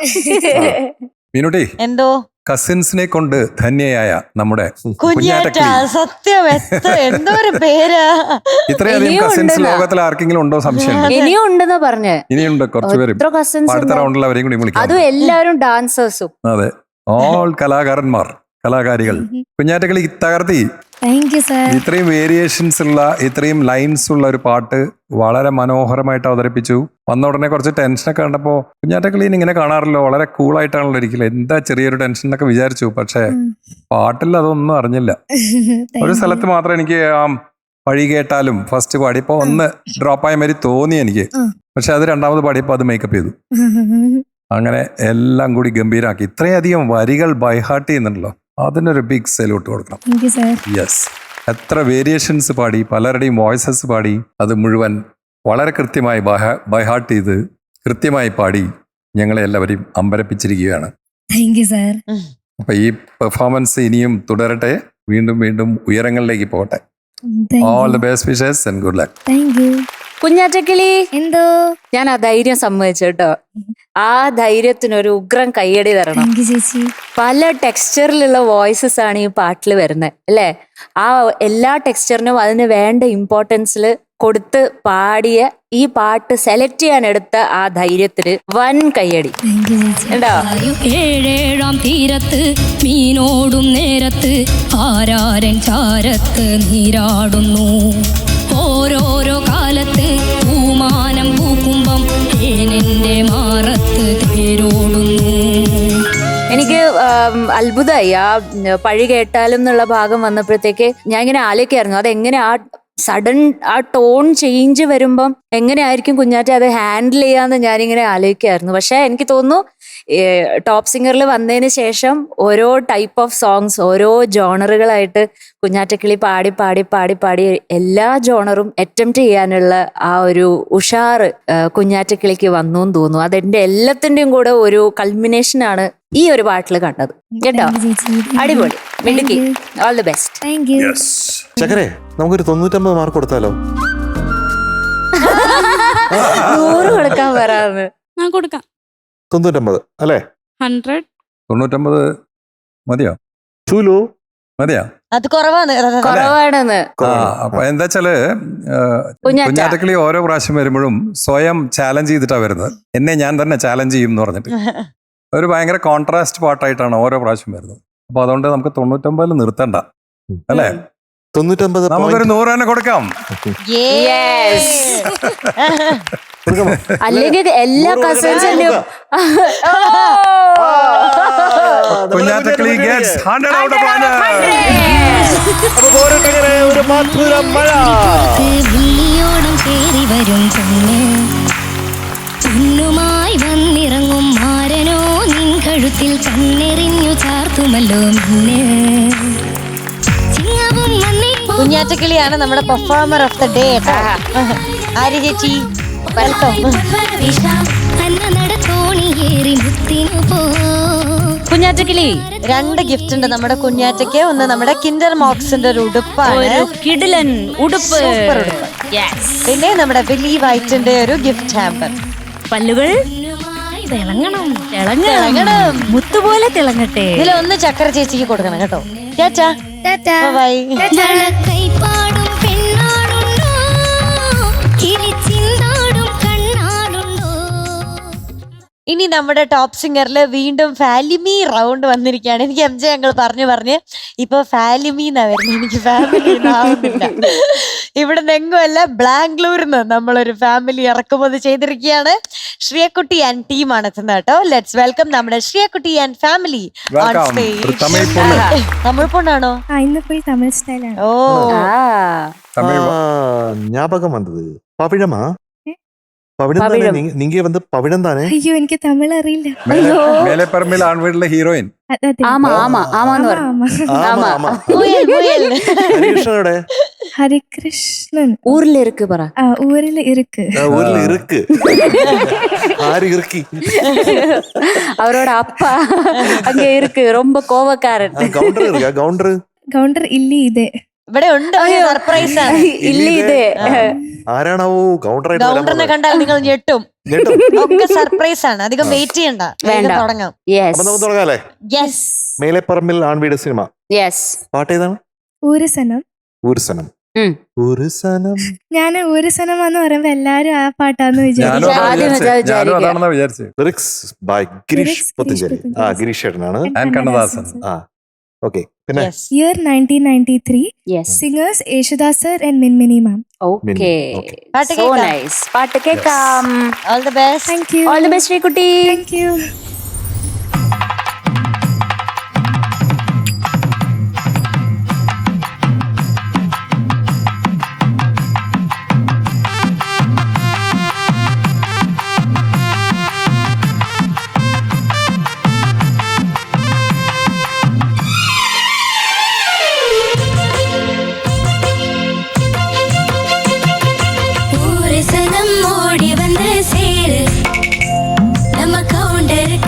മീനുട്ടി, എന്തോ കസിൻസിനെ കൊണ്ട് ധന്യയായ നമ്മുടെ കുഞ്ഞാറ്റ. സത്യം, എന്തോ ഒരു പേര്. ഇത്രയധികം കസിൻസ് ലോകത്തിൽ ആർക്കെങ്കിലും ഉണ്ടോ സംശയം? ഇനിയും ഉണ്ടെന്ന് പറഞ്ഞ്. ഇനിയുണ്ട് കുറച്ചുപേരും. അടുത്ത റൗണ്ടിൽ അവരെയും കൂടി വിളിക്കാം. അതും എല്ലാവരും ഡാൻസേഴ്സും. അതെ, ഓൾ കലാകാരന്മാർ, കലാകാരികൾ. കുഞ്ഞാറ്റകളി തകർത്തി. ഇത്രയും വേരിയേഷൻസ് ഉള്ള, ഇത്രയും ലൈൻസ് ഉള്ള ഒരു പാട്ട് വളരെ മനോഹരമായിട്ട് അവതരിപ്പിച്ചു. വന്ന ഉടനെ കുറച്ച് ടെൻഷനൊക്കെ കണ്ടപ്പോ കുഞ്ഞാറ്റക്കളീൻ ഇങ്ങനെ കാണാറില്ലോ, വളരെ കൂളായിട്ടാണല്ലോ ഇരിക്കില്ല, എന്താ ചെറിയൊരു ടെൻഷൻ എന്നൊക്കെ വിചാരിച്ചു. പക്ഷെ പാട്ടിൽ അതൊന്നും അറിഞ്ഞില്ല. ഒരു സ്ഥലത്ത് മാത്രം എനിക്ക് ആ വഴി കേട്ടാലും ഫസ്റ്റ് പാടിയപ്പോ ഒന്ന് ഡ്രോപ്പായ മാതിരി തോന്നി എനിക്ക്. പക്ഷെ അത് രണ്ടാമത് പാടിയപ്പോ അത് മേക്കപ്പ് ചെയ്തു. അങ്ങനെ എല്ലാം കൂടി ഗംഭീരാക്കി. ഇത്രയധികം വരികൾ ബൈഹാർട്ട് ചെയ്യുന്നുണ്ടല്ലോ, അതിനൊരു ബിഗ് സല്യൂട്ട് കൊടുക്കണം. യെസ്, എത്ര വേരിയേഷൻസ് പാടി, പലരുടെയും വോയിസസ് പാടി, അത് മുഴുവൻ വളരെ കൃത്യമായി ബൈഹാർട്ട് ചെയ്ത് കൃത്യമായി പാടി ഞങ്ങളെ എല്ലാവരെയും അമ്പരപ്പിച്ചിരിക്കുകയാണ്. അപ്പൊ ഈ പെർഫോമൻസ് ഇനിയും തുടരട്ടെ, വീണ്ടും വീണ്ടും ഉയരങ്ങളിലേക്ക് പോകട്ടെ. All the best wishes and good luck. കുഞ്ഞാറ്റക്കിളി, എന്തോ ഞാൻ ആ ധൈര്യം സമ്മതിച്ചു കേട്ടോ. ആ ധൈര്യത്തിനൊരു ഉഗ്രം കയ്യടി തരണം. പല ടെക്സ്ചറിലുള്ള വോയിസസ് ആണ് ഈ പാട്ടിൽ വരുന്നത് അല്ലേ? ആ എല്ലാ ടെക്സ്ചറിനും അതിന് വേണ്ട ഇമ്പോർട്ടൻസിൽ കൊടുത്ത് പാടിയ ഈ പാട്ട് സെലക്ട് ചെയ്യാൻ എടുത്ത ആ ധൈര്യത്തിന് വൻ കയ്യടി. ഏഴേഴാം തീരത്ത് മീനോടും നേരത്ത് ആരാരൻ ചാരത്ത് നീരാടുന്നു. ഓരോരോ കാലത്ത് പൂമാനം പൂക്കുമ്പം ഏനെന്റെ മാറത്ത് തേരോടുന്നു. എനിക്ക് അത്ഭുതമായി ആ പഴി കേട്ടാലും എന്നുള്ള ഭാഗം വന്നപ്പോഴത്തേക്ക് ഞാൻ ഇങ്ങനെ ആലോചിക്കായിരുന്നു അതെങ്ങനെ ആ സഡൻ ആ ടോൺ ചേഞ്ച് വരുമ്പം എങ്ങനെയായിരിക്കും കുഞ്ഞാറ്റ അത് ഹാൻഡിൽ ചെയ്യാന്ന് ഞാനിങ്ങനെ ആലോചിക്കായിരുന്നു. പക്ഷെ എനിക്ക് തോന്നുന്നു ടോപ്പ് സിംഗറിൽ വന്നതിന് ശേഷം ഓരോ ടൈപ്പ് ഓഫ് സോങ്സ് ഓരോ ജോണറുകളായിട്ട് കുഞ്ഞാറ്റക്കിളി പാടി പാടി പാടി പാടി എല്ലാ ജോണറും അറ്റംപ്റ്റ് ചെയ്യാനുള്ള ആ ഒരു ഉഷാറ് കുഞ്ഞാറ്റക്കിളിക്ക് വന്നു എന്ന് തോന്നുന്നു. അതെന്റെ എല്ലാത്തിന്റെയും കൂടെ ഒരു കൾമിനേഷനാണ് ഈ ഒരു പാട്ടിൽ കണ്ടത് കേട്ടോ. അടിപൊളി, മിടുക്കി, all the best. Thank you. ചക്കരെ നമുക്കൊരു 99 മാർക്ക് കൊടുത്താലോ? 100 കൊടുക്കാൻ പറയാന്ന്. ഞാൻ കൊടുക്കാം 99 അല്ലേ? 100. 99 മതിയോ? ചൂലു മതിയാ? അത് കുറവാണ്. കുറവാണെന്ന്. അപ്പൊ എന്താ വെച്ചാല് കുഞ്ഞാറ്റക്കിളി ഓരോ പ്രാവശ്യം വരുമ്പോഴും സ്വയം ചാലഞ്ച് ചെയ്തിട്ടാ വരുന്നത്. എന്നെ ഞാൻ തന്നെ ചാലഞ്ച് ചെയ്യും എന്ന് പറഞ്ഞിട്ട് ഒരു ഭയങ്കര കോൺട്രാസ്റ്റ് പാട്ടായിട്ടാണ് ഓരോ പ്രാവശ്യം വരുന്നത്. അപ്പൊ അതുകൊണ്ട് നമുക്ക് 99 നിർത്തണ്ട അല്ലേ? 99 നമുക്കൊരു 100 തന്നെ കൊടുക്കാം. അല്ലെങ്കിൽ എല്ലാ കസിൻസിന്റെയും കുഞ്ഞാറ്റക്കിളി gets 100 out of 100. ഒരു മധുര മഴ. വെള്ളിയോടം കേറി വരും പൊന്നുമായി വന്നിറങ്ങും മാരനോ നിൻ കഴുത്തിൽ കണ്ണെറിഞ്ഞു ചാർത്തുമല്ലോ മിന്നെ. ചിങ്ങവും കുഞ്ഞാറ്റക്കിളിയാണ് നമ്മുടെ പെർഫോമർ ഓഫ് ദ ഡേ കേട്ടോ. ആര്യ ചേച്ചി വെൽക്കം. കുഞ്ഞാറ്റക്കിളി 2 ഗിഫ്റ്റ് ഉണ്ട് നമ്മുടെ കുഞ്ഞാറ്റയ്ക്ക്. ഒന്ന് നമ്മുടെ കിൻഡർ മോക്സിന്റെ ഒരു ഉടുപ്പാണ്, കിടിലൻ ഉടുപ്പ്, സൂപ്പർ ഉടുപ്പ്. പിന്നെ നമ്മുടെ വിലി വൈറ്റിന്റെ ഒരു ഗിഫ്റ്റ് ഹാമ്പർ. പല്ലുകൾ തിളങ്ങണം, തിളങ്ങണം, മുത്തുപോലെ തിളങ്ങട്ടെ. ഇതിലൊന്ന് ചക്കര ചേച്ചിക്ക് കൊടുക്കണം കേട്ടോ. ചേച്ചാ ബൈ. ഇനി നമ്മുടെ ടോപ്പ് സിംഗറിൽ വീണ്ടും ഫാലിമി റൗണ്ട് വന്നിരിക്കുകയാണ്. എനിക്ക് MJ ഞങ്ങൾ പറഞ്ഞ് ഇപ്പൊ ഫാലിമി എന്നാ വരുന്നത്, എനിക്ക് ഫാമിലി ആവുന്നില്ല. ഇവിടെ നിന്നെങ്ങുമല്ല, ബാംഗ്ലൂരിന്ന് നമ്മളൊരു ഫാമിലി ഇറക്കുമതി ചെയ്തിരിക്കുകയാണ്. ശ്രീയക്കുട്ടി ആൻഡ് ടീമാണ് എത്തുന്നത് കേട്ടോ. ലെറ്റ്സ് വെൽക്കം നമ്മുടെ Sreeyakutty and family on stage. Tamil പൊണ്ണാണോ? ഇന്ന് പോയി തമിഴ് സ്റ്റൈലാണ്. ഓ ஞாபகம் வந்தது. பவிழமா? പവിഴം നീങ്ക വന്ന് പവിഴം താനേ. അയ്യോ എനിക്ക് തമിഴ് അറിയില്ല. മേലെപ്പറമ്പിൽ ആൺവീട്ടിലെ ഹീറോയിൻ. ഹരികൃഷ്ണനോടെ ഹരികൃഷ്ണൻ ഊരില് ഇருக்கு പറ. ഊരില് ഇருக்கு. ഊരില് ഇருக்கு. ആര് ഇറുക്കി? അവരോട് അപ്പ അങ്ക ഇருக்கு, ரொம்ப കോവക്കാരൻ. കൗണ്ടർ ഇറുക്കാ? കൗണ്ടർ കൗണ്ടർ ഇല്ല ഇതേ ഇവിടെ ഉണ്ട്. സർപ്രൈസ് ആണ്. ഇല്ല ഇതേ ആരാണാവോ കൗണ്ടറായിട്ട് കൗണ്ടറിനെ കണ്ടാൽ നിങ്ങൾ ഞെട്ടും. ഒക്കെ സർപ്രൈസ് ആണ്, അധികം വെയിറ്റ് ചെയ്യണ്ട, തുടങ്ങാം. അപ്പൊ നമുക്ക് തുടങ്ങാല്ലേ? യെസ്. മേലെപ്പറമ്പിൽ ആൺവീട് സിനിമ. യെസ്. പാട്ട് ഏതാണ്? ഊരുസനം. ഊരുസനം. ഊരുസനം. ഞാൻ ഊരുസനം എന്ന് പറയുമ്പോ എല്ലാരും ആ പാട്ടാന്ന് വിചാരിച്ചു. Lyrics by Gireesh Puthenchery. ഗിരീഷ് ചേട്ടനാണ്. കണ്ണദാസൻ. ഓക്കെ. പിന്നെ year 1993. Singers Yesudas sir and Minmini ma'am. Okay, so nice. പാട്ട് കേൾക്കാം. All the best. Thank you. All the best Sreekutty. Thank you. ஓடி வந்து சேரு நம்ம கவுண்டருக்கு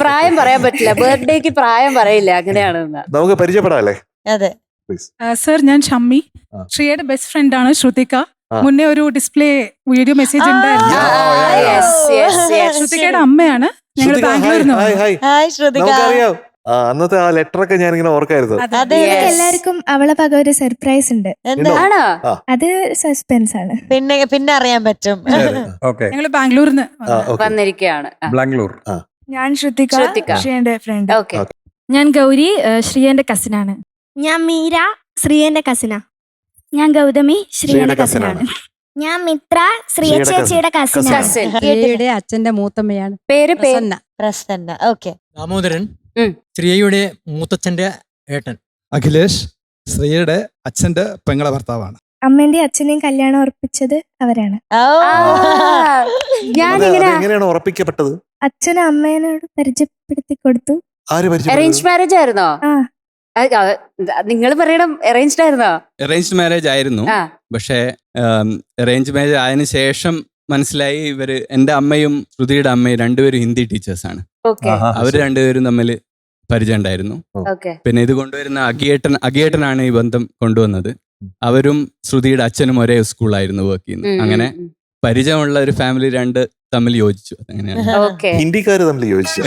പ്രായം പറയാൻ പറ്റില്ല, ബർത്ത്ഡേക്ക് പ്രായം പറയില്ല, അങ്ങനെയാണെന്ന്. നമുക്ക് പരിചയപ്പെടാല്ലേ? അതെ. സർ, ഞാൻ ഷമ്മി, ശ്രീയുടെ ബെസ്റ്റ് ഫ്രണ്ട് ആണ് ശ്രുതിക. മുന്നേ ഒരു ഡിസ്പ്ലേ വീഡിയോ മെസ്സേജ് ഉണ്ടായിരുന്നു. ശ്രുതികയുടെ അമ്മയാണ്. ഞങ്ങൾ ബാംഗ്ലൂരിൽ നിന്ന്. ഹായ് ശ്രുതിക. നമുക്കറിയാം. അന്നത്തെ ആ ലെറ്റർ ഒക്കെ ഞാൻ ഇങ്ങനെ ഓർക്കായിരുന്നു. എല്ലാവർക്കും അവളെ പക ഒരു സർപ്രൈസ് ഉണ്ട്. ആണോ? അത് സസ്പെൻസ് ആണ്. പിന്നെ അറിയാൻ പറ്റും. ഞങ്ങൾ ബാംഗ്ലൂരിൽ നിന്ന് വന്നിരിക്കുകയാണ്. ബാംഗ്ലൂർ. ഞാൻ ശ്രുതിക, ശ്രീയുടെ ഫ്രണ്ട്. ഞാൻ ഗൗരി, ശ്രീയന്റെ കസിനാണ്. ഞാൻ മീര, ശ്രീയന്റെ കസിനാ. ഞാൻ ഗൗതമി, ശ്രീയന്റെ കസിനാണ്. ഞാൻ മിത്ര, ശ്രീയ ചേച്ചിയുടെ കസിനാ. ശ്രീയുടെ അച്ഛന്റെ മൂത്തമ്മയാണ്. പേര് പ്രസന്ന. ഓക്കെ. ദാമോദരൻ, ശ്രീയയുടെ മൂത്തച്ഛന്റെ ഏട്ടൻ. അഖിലേഷ്, ശ്രീയുടെ അച്ഛന്റെ പെങ്ങളെ ഭർത്താവാണ്. അമ്മേന്റെ അച്ഛനെയും കല്യാണം ഉറപ്പിച്ചത് അവരാണ്. എങ്ങനെയാണ് ഉറപ്പിക്കപ്പെട്ടത്? അച്ഛനും അമ്മേനോട് പരിചയപ്പെടുത്തി കൊടുത്തു. അറേഞ്ച് മാരേജ് ആയിരുന്നോ? നിങ്ങൾ പറയണം, അറേഞ്ച്ഡ് ആയിരുന്നോ? അറേഞ്ച്ഡ് മാരേജ് ആയിരുന്നു. പക്ഷേ അറേഞ്ച് മാരേജ് ആയതിനു ശേഷം മനസ്സിലായി ഇവര്, എന്റെ അമ്മയും ശ്രുതിയുടെ അമ്മയും രണ്ടുപേരും ഹിന്ദി ടീച്ചേഴ്സാണ്. അവര് രണ്ടുപേരും തമ്മിൽ പരിചയം ഉണ്ടായിരുന്നു. പിന്നെ ഇത് കൊണ്ടുവരുന്ന അഗിയേട്ടനാണ് ഈ ബന്ധം കൊണ്ടുവന്നത്. അവരും ശ്രുതിയുടെ അച്ഛനും ഒരേ സ്കൂളായിരുന്നു വർക്ക് ചെയ്യുന്നത്. അങ്ങനെ പരിചയമുള്ള ഒരു ഫാമിലി തമ്മിൽ യോജിച്ചു. ഹിന്ദിക്കാര് തമ്മിൽ യോജിച്ചു.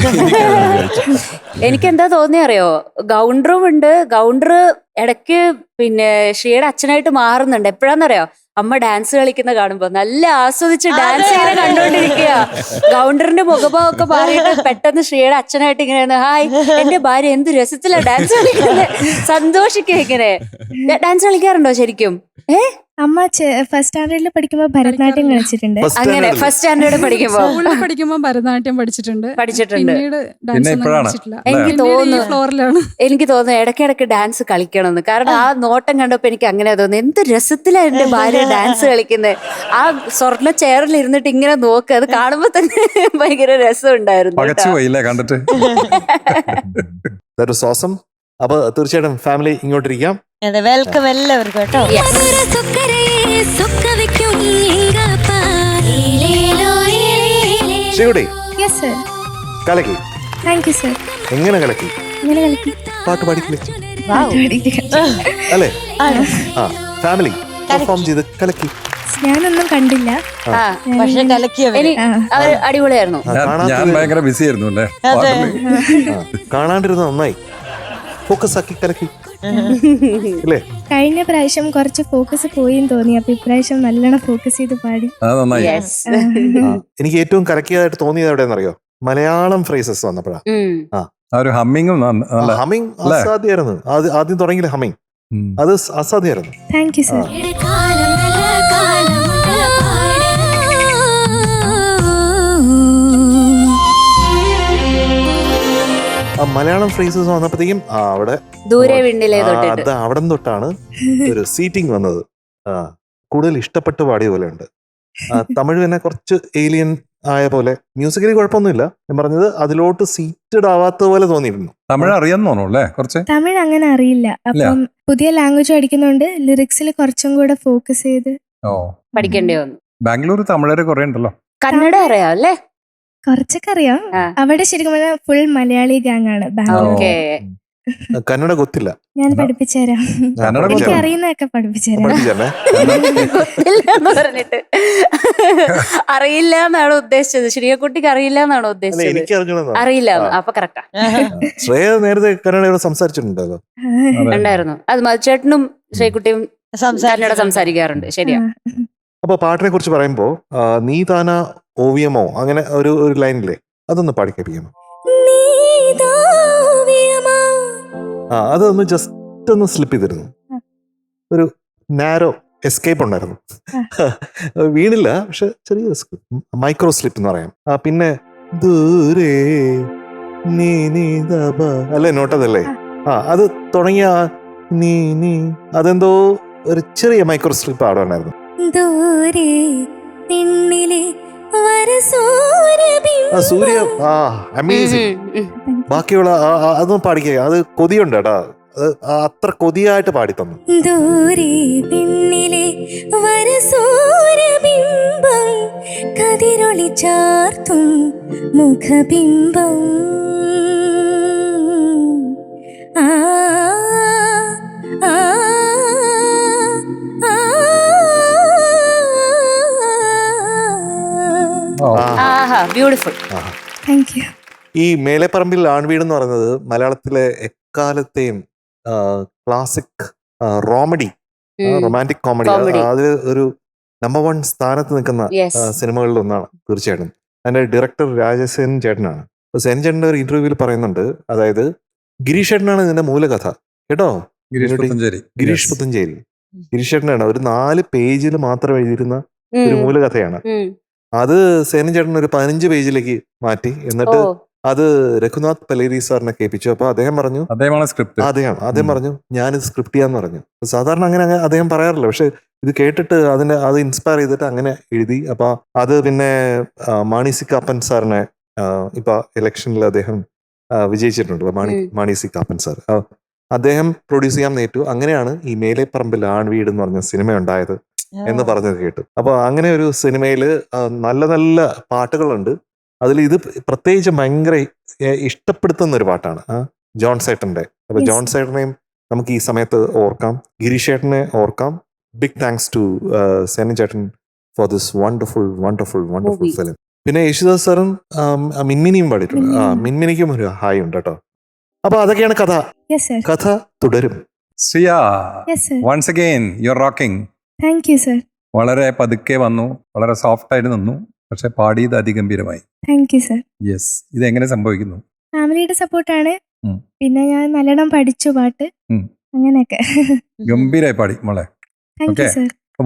എനിക്ക് എന്താ തോന്നിയറിയോ, ഗൗണ്ടറും ഉണ്ട്. ഗൗണ്ടർ ഇടയ്ക്ക് പിന്നെ ശ്രീയുടെ അച്ഛനായിട്ട് മാറുന്നുണ്ട്. എപ്പോഴാന്നറിയോ, അമ്മ ഡാൻസ് കളിക്കുന്ന കാണുമ്പോ നല്ല ആസ്വദിച്ച് ഡാൻസ് ഇങ്ങനെ കണ്ടോണ്ടിരിക്കുക. ഗൗണ്ടറിന്റെ മുഖഭാവമൊക്കെ മാറിയിട്ട് പെട്ടെന്ന് ശ്രീയുടെ അച്ഛനായിട്ട് ഇങ്ങനെ, ഹായ് എന്റെ ഭാര്യ എന്ത് രസത്തിലാ ഡാൻസ് കളിക്കുന്നത്, സന്തോഷിക്കുക. ഇങ്ങനെ ഡാൻസ് കളിക്കാറുണ്ടോ ശരിക്കും? അമ്മ ഫസ്റ്റ് സ്റ്റാൻഡേർഡിൽ പഠിക്കുമ്പോ ഭരതനാട്യം കളിച്ചിട്ടുണ്ട്. അങ്ങനെ ഫസ്റ്റ് സ്റ്റാൻഡേർഡ് പഠിക്കുമ്പോ ഭരതനാട്യം പഠിച്ചിട്ടുണ്ട്. പിന്നീട് ഫ്ലോറിലാണ്. എനിക്ക് തോന്നുന്നു ഇടയ്ക്കിടയ്ക്ക് ഡാൻസ് കളിക്കണമെന്ന്. കാരണം ആ നോട്ടം കണ്ടപ്പോ എനിക്ക് അങ്ങനെ തോന്നുന്നു, എന്ത് രസത്തിലാണ് എന്റെ ഭാര്യ ഡാൻസ് കളിക്കുന്നത്. ആ സ്വർണ്ണ ചെയറിൽ ഇരുന്നിട്ട് ഇങ്ങനെ നോക്കുക, അത് കാണുമ്പോ തന്നെ ഭയങ്കര രസം ഉണ്ടായിരുന്നു. അപ്പൊ തീർച്ചയായിട്ടും ഫാമിലി ഇങ്ങോട്ടിരിക്കാം. വെൽക്കം എല്ലാവർക്കും കേട്ടോ. Sreekutty, yes sir. കലക്കി. Thank you sir. എങ്ങനെ കലക്കി? പാട്ട് പാടിക്കില്ലേ? അല്ലേ? ഫാമിലി പെർഫോം ചെയ്ത് കലക്കി. ഞാനൊന്നും കണ്ടില്ല, പക്ഷെ കലക്കിയവര് അടിപൊളിയായിരുന്നു. ഞാൻ ഭയങ്കര ബിസി ആയിരുന്നു അല്ലേ. കാണാണ്ടിരുന്ന നന്നായി. ഫോക്കസ് ആക്കി കലക്കി. കഴിഞ്ഞ പ്രാവശ്യം കുറച്ച് ഫോക്കസ് പോയിന്ന് തോന്നി. അപ്പൊ ഇപ്രാവശ്യം നല്ലോണം ഫോക്കസ് ചെയ്ത് പാടി. എനിക്ക് ഏറ്റവും കലക്കിയതായിട്ട് തോന്നിയത് എവിടെയെന്നറിയോ? മലയാളം ഫ്രേസസ് വന്നപ്പോഴാണ്. ഹമ്മിങ് അസാധ്യമായിരുന്നു. ആദ്യം തുടങ്ങിയില്ല ഹമ്മിങ്, അത് അസാധ്യമായിരുന്നു. Thank you sir. Malayalam phrases വന്നപ്പോഴത്തേക്കും അവിടെ അവിടെ തൊട്ടാണ് ഒരു സീറ്റിംഗ് വന്നത്. കൂടുതൽ ഇഷ്ടപ്പെട്ട് പാടിയ പോലെ ഉണ്ട്. തമിഴ് തന്നെ കുറച്ച് ഏലിയൻ ആയ പോലെ. മ്യൂസിക്കലി കുഴപ്പമൊന്നുമില്ല. ഞാൻ പറഞ്ഞത് അതിലോട്ട് സീറ്റഡ് ആവാത്ത പോലെ തോന്നിയിരുന്നു. തമിഴ് അറിയാന്നോന്നല്ലേ? കുറച്ച് തമിഴ് അങ്ങനെ അറിയില്ല. അപ്പം പുതിയ ലാംഗ്വേജ് പഠിക്കുന്നുണ്ട്. ലിറിക്സിൽ കുറച്ചും കൂടെ ഫോക്കസ് ചെയ്ത് പഠിക്കേണ്ടി വന്നു. ബാംഗ്ലൂർ തമിഴര് കുറെ ഉണ്ടല്ലോ. കന്നഡ അറിയാം അല്ലേ? കുറച്ചൊക്കെ അറിയാം. അവിടെ ശരിക്കും ഫുൾ മലയാളി ഗാങ് ആണ് ബാംഗ്ലൂർ. കന്നഡ ಗೊತ್ತಿಲ್ಲ. ഞാൻ പഠിപ്പിച്ചുതരാം. എനിക്ക് അറിയുന്നതൊക്കെ പഠിപ്പിച്ചുതരാം. പറഞ്ഞിട്ട് അറിയില്ല എന്നാണോ ഉദ്ദേശിച്ചത്? ശ്രീയക്കുട്ടിക്ക് അറിയില്ല എന്നാണോ ഉദ്ദേശിച്ചത്? അറിയില്ല. അപ്പൊ കറക്റ്റാ. ശ്രേയ നേരത്തെ കന്നഡ സംസാരിച്ചിട്ടുണ്ടല്ലോ. ഉണ്ടായിരുന്നു. അത് മധുചേട്ടനും ശ്രീകുട്ടിയും കന്നഡ സംസാരിക്കാറുണ്ട്. ശരിയാ. അപ്പൊ പാട്ടിനെ കുറിച്ച് പറയുമ്പോ നീ താന ഓവിയമോ അങ്ങനെ ഒരു ലൈനില്ലേ, അതൊന്ന് പാടിക്കേപ്പിക്കാമോ? അതൊന്ന് ജസ്റ്റ് ഒന്ന് സ്ലിപ്പ് ചെയ്തിരുന്നു. ഒരു നാരോ എസ്കേപ്പ് ഉണ്ടായിരുന്നു. വീണില്ല, പക്ഷെ ചെറിയ മൈക്രോ സ്ലിപ്പ് എന്ന് പറയാം. പിന്നെ ദൂരേ അല്ലേ, നോട്ടതല്ലേ? അത് തുടങ്ങിയ നീ അതെന്തോ ഒരു ചെറിയ മൈക്രോ സ്ലിപ്പ് അവിടെ ഉണ്ടായിരുന്നു. സൂര്യ അമേസിങ്. ബാക്കിയുള്ള അതൊന്നും പാടിക്കുക, അത് കൊതിയുണ്ട് കേട്ടാ. അത് അത്ര കൊതിയായിട്ട് പാടി തന്നു. ദൂരെ പിന്നിലെ വരസൂരബിംബം കതിരൊളി ഒളി ചാർത്തും മുഖബിംബം ആ ആ ആഹാ ബ്യൂട്ടിഫുൾ. Thank you. ഈ മേലെപ്പറമ്പിൽ ആൺവീട് എന്ന് പറയുന്നത് മലയാളത്തിലെ എക്കാലത്തെയും ക്ലാസിക് റോമഡി, റൊമാൻറ്റിക് കോമഡി, അതിൽ ഒരു നമ്പർ 1 സ്ഥാനത്ത് നിൽക്കുന്ന സിനിമകളിൽ ഒന്നാണ് തീർച്ചയായിട്ടും. അതിന്റെ ഡയറക്ടർ രാജസേൻ ചേട്ടനാണ്. അപ്പൊ സെൻ ചേട്ടൻ്റെ ഒരു ഇന്റർവ്യൂവിൽ പറയുന്നുണ്ട്, അതായത് ഗിരീഷ് ചേട്ടനാണ് ഇതിന്റെ മൂലകഥ കേട്ടോ. ഗിരീഷ് പുത്തഞ്ചേരി ഗിരീഷ് ചേട്ടനാണ് ഒരു 4 പേജിൽ മാത്രം എഴുതിയിരുന്ന ഒരു മൂലകഥയാണ്. അത് സേനൻ ചേട്ടൻ ഒരു 15 പേജിലേക്ക് മാറ്റി, എന്നിട്ട് അത് രഘുനാഥ് പലേരി സാറിനെ കേൾപ്പിച്ചു. അപ്പൊ അദ്ദേഹം പറഞ്ഞു അദ്ദേഹം പറഞ്ഞു ഞാനിത് സ്ക്രിപ്റ്റ് ചെയ്യാന്ന് പറഞ്ഞു. സാധാരണ അങ്ങനെ അദ്ദേഹം പറയാറില്ല, പക്ഷെ ഇത് കേട്ടിട്ട് അത് ഇൻസ്പയർ ചെയ്തിട്ട് അങ്ങനെ എഴുതി. അപ്പൊ അത് പിന്നെ മാണി സി കാപ്പൻ സാറിനെ ഇപ്പൊ ഇലക്ഷനിൽ അദ്ദേഹം വിജയിച്ചിട്ടുണ്ട്. മാണി സി കാപ്പൻ സാർ അദ്ദേഹം പ്രൊഡ്യൂസ് ചെയ്യാൻ നേറ്റു. അങ്ങനെയാണ് ഈ മേലെപ്പറമ്പിൽ ആൺവീട് എന്ന് പറഞ്ഞ സിനിമ ഉണ്ടായത് എന്ന് പറഞ്ഞത് കേട്ടു. അപ്പൊ അങ്ങനെ ഒരു സിനിമയില് നല്ല നല്ല പാട്ടുകളുണ്ട്. അതിൽ ഇത് പ്രത്യേകിച്ച് ഭയങ്കര ഇഷ്ടപ്പെടുത്തുന്ന ഒരു പാട്ടാണ് ജോൺ സേട്ടന്റെ. അപ്പൊ ജോൺ സേട്ടനെയും നമുക്ക് ഈ സമയത്ത് ഓർക്കാം, ഗിരീഷ് ചേട്ടനെ ഓർക്കാം. ബിഗ് താങ്ക്സ് ടു സേനൻ ചേട്ടൻ for this wonderful wonderful wonderful film. പിന്നെ യേശുദാസ് സാറും മിൻമിനിയും പാടിയിട്ടുണ്ട്. മിൻമിനിക്കും ഒരു ഹായ് ഉണ്ട് കേട്ടോ. അപ്പൊ അതൊക്കെയാണ് കഥ. കഥ തുടരും. Shriya, once again you're rocking. Thank you sir. വളരെ പതുക്കെ വന്നു, വളരെ സോഫ്റ്റ് ആയിട്ട് നിന്നു, പക്ഷെ പാടിയത് അതിഗംഭീരമായി. Thank you sir. യെസ്. ഇത് എങ്ങനെ സംഭവിക്കുന്നു? ഫാമിലിയുടെ സപ്പോർട്ടാണ്. പിന്നെ ഞാൻ നല്ലോണം പഠിച്ചു പാട്ട്, അങ്ങനെയൊക്കെ. ഗംഭീരമായി പാടി മോളെ. ഓക്കെ.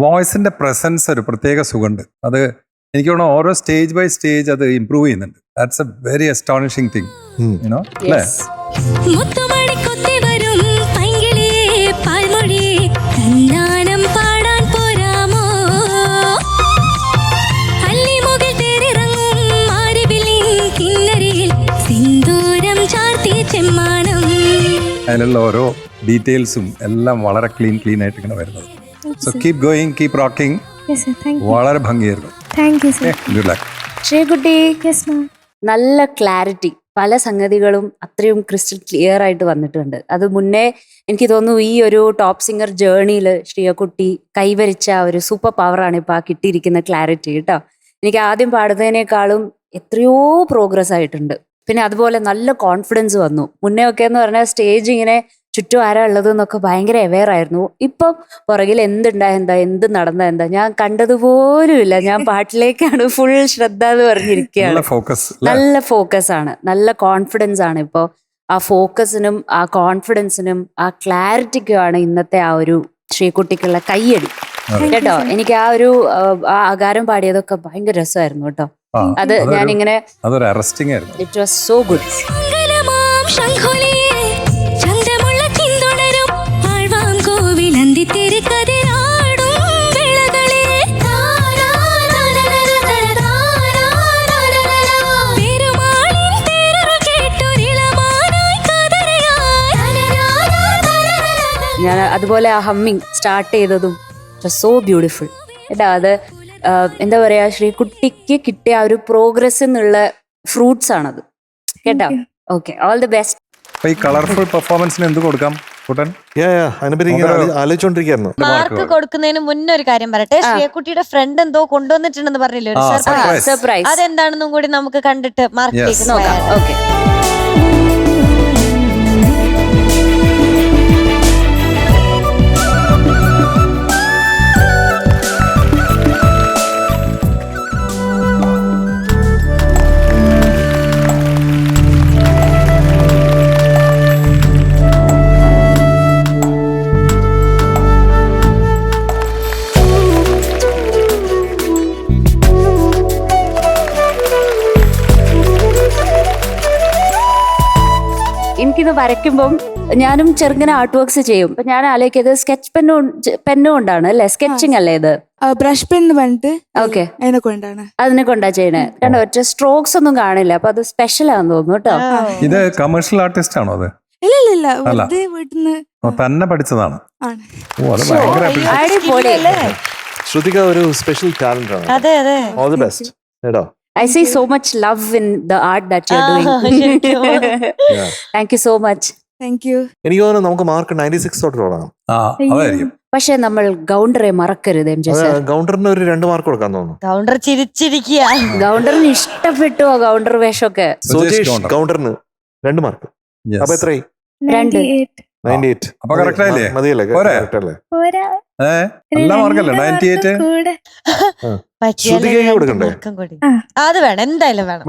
വോയിസിന്റെ പ്രസൻസ് ഒരു പ്രത്യേക സുഖമുണ്ട്. അത് എനിക്ക് തോന്നുന്നു ഓരോ സ്റ്റേജ് ബൈ സ്റ്റേജ് അത് ഇംപ്രൂവ് ചെയ്യുന്നുണ്ട്. That's A very astonishing thing, you know. അല്ലേ? മുത്തുമണി കൊത്തി വരും പൈങ്കിളിയേ പാൽമൊഴിയേ തന്നാനം പാടാൻ പോരാമോ അല്ലിമുകിൽ തേരിറങ്ങും മാരിവില്ലിൻ കിന്നരിയിൽ സിന്ദൂരം ചാർത്തി ചെമ്മാനം. അതിലുള്ള ഓരോ ഡീറ്റെയിൽസും എല്ലാം വളരെ ക്ലീൻ ആയിട്ട് ഇങ്ങനെ വരുന്നത്. So keep going, keep rocking. വളരെ ഭംഗിയായിരുന്നു. Good luck. ശ്രീകുട്ടി, നല്ല ക്ലാരിറ്റി, പല സംഗതികളും അത്രയും ക്രിസ്റ്റൽ ക്ലിയർ ആയിട്ട് വന്നിട്ടുണ്ട്. അത് മുന്നേ എനിക്ക് തോന്നുന്നു ഈ ഒരു ടോപ്പ് സിംഗർ ജേർണിയിൽ ശ്രീയക്കുട്ടി കൈവരിച്ച ഒരു സൂപ്പർ പവറാണ് ഇപ്പൊ ആ കിട്ടിയിരിക്കുന്ന ക്ലാരിറ്റി കേട്ടോ. എനിക്ക് ആദ്യം പാടുന്നതിനേക്കാളും എത്രയോ പ്രോഗ്രസ് ആയിട്ടുണ്ട്. പിന്നെ അതുപോലെ നല്ല കോൺഫിഡൻസ് വന്നു. മുന്നേ ഒക്കെ എന്ന് പറഞ്ഞാൽ സ്റ്റേജ് ഇങ്ങനെ ചുറ്റും ആരാ ഉള്ളത് എന്നൊക്കെ ഭയങ്കര അവെയർ ആയിരുന്നു. ഇപ്പം പുറകിൽ എന്ത് നടന്ന ഞാൻ കണ്ടതുപോലും ഇല്ല. ഞാൻ പാട്ടിലേക്കാണ് ഫുൾ ശ്രദ്ധ എന്ന് പറഞ്ഞിരിക്കുകയാണ്. നല്ല ഫോക്കസ് ആണ്, നല്ല കോൺഫിഡൻസ് ആണ്. ഇപ്പോൾ ആ ഫോക്കസിനും ആ കോൺഫിഡൻസിനും ആ ക്ലാരിറ്റിക്കുമാണ് ഇന്നത്തെ ആ ഒരു ശ്രീകുട്ടിക്കുള്ള കയ്യടി കേട്ടോ. എനിക്ക് ആ ഒരു ആകാരം പാടിയതൊക്കെ ഭയങ്കര രസമായിരുന്നു കേട്ടോ. അത് ഞാനിങ്ങനെ ഇറ്റ് വാസ് സോ ഗുഡ്. ഞാൻ അതുപോലെ ആ ഹമ്മിങ് സ്റ്റാർട്ട് ചെയ്തതും സോ ബ്യൂട്ടിഫുൾ കേട്ടോ. അത് എന്താ പറയാ, ശ്രീകുട്ടിക്ക് കിട്ടിയ ആ ഒരു പ്രോഗ്രസ് എന്നുള്ള ഫ്രൂട്ട്സ് ആണത് കേട്ടോ. Okay, all the best. ഈ കളർഫുൾ പെർഫോമൻസിന് എന്ത് കൊടുക്കാം? മാർക്ക് കൊടുക്കുന്നതിന് മുന്നേ ഒരു കാര്യം പറയട്ടെ. ശ്രീകുട്ടിയുടെ ഫ്രണ്ട് എന്തോ കൊണ്ടുവന്നിട്ടുണ്ടെന്ന് പറഞ്ഞില്ലേ, ഒരു സർപ്രൈസ്. അതെന്താണെന്നും കൂടി നമുക്ക് കണ്ടിട്ട് മാർക്കിലേക്ക് നോക്കാം. ഓക്കെ. എനിക്കിത് വരയ്ക്കുമ്പം ഞാനും ചെറുങ്ങനെ ആർട്ട് വർക്ക്സ് ചെയ്യും. അപ്പൊ ഞാൻ ആലോചിക്കത് സ്കെച്ച് പെന്നും കൊണ്ടാണ് അല്ലെ, സ്കെച്ചിങ് അല്ലേ ഇത്? ബ്രഷ് പെൻ പറഞ്ഞിട്ട് ഓക്കെ, അതിനെ കൊണ്ടാ ചെയ്യണേ. കണ്ടോ, ഒറ്റ സ്ട്രോക്സ് ഒന്നും കാണില്ല. അപ്പൊ അത് സ്പെഷ്യൽ ആണെന്ന് തോന്നുന്നു കേട്ടോ. ഇത് കമേഴ്ഷ്യൽ ആർട്ടിസ്റ്റ് ആണോ? അത് തന്നെ പഠിച്ചതാണ്. ശ്രുതിക ഒരു സ്പെഷ്യൽ ടാലന്റ് ആണ്. ഓൾ ദി ബെസ്റ്റ് കേട്ടോ. I see so much love in the art that you're doing. Thank you so much. Thank you. എനിക്ക് തോന്നുന്നു നമുക്ക് മാർക്ക് 96 തൊട്ട് തുടങ്ങാം. അതായിരിക്കും. പക്ഷെ നമ്മൾ ഗൗണ്ടറെ മറക്കരുത് എം ജെ സർ. ഗൗണ്ടറിന് ഒരു 2 മാർക്ക് കൊടുക്കാൻ തോന്നുന്നു. കൗണ്ടർ ചിരിച്ചിരിക്കുക. ഗൗണ്ടറിന് ഇഷ്ടപ്പെട്ടു ആ ഗൗണ്ടർ വേഷമൊക്കെ. ഗൗണ്ടറിന് 2 മാർക്ക്. അപ്പൊ എത്രയായി? 98. അപ്പൊ കറക്റ്റ് ആയില്ലേ? മതിയല്ലേ? കറക്റ്റ് അല്ലേ? നല്ല മാർക്കല്ലേ 98? ശ്രുതികയ്ക്ക് കൊടുക്കണ്ടേ? അത് വേണം, എന്തായാലും വേണം.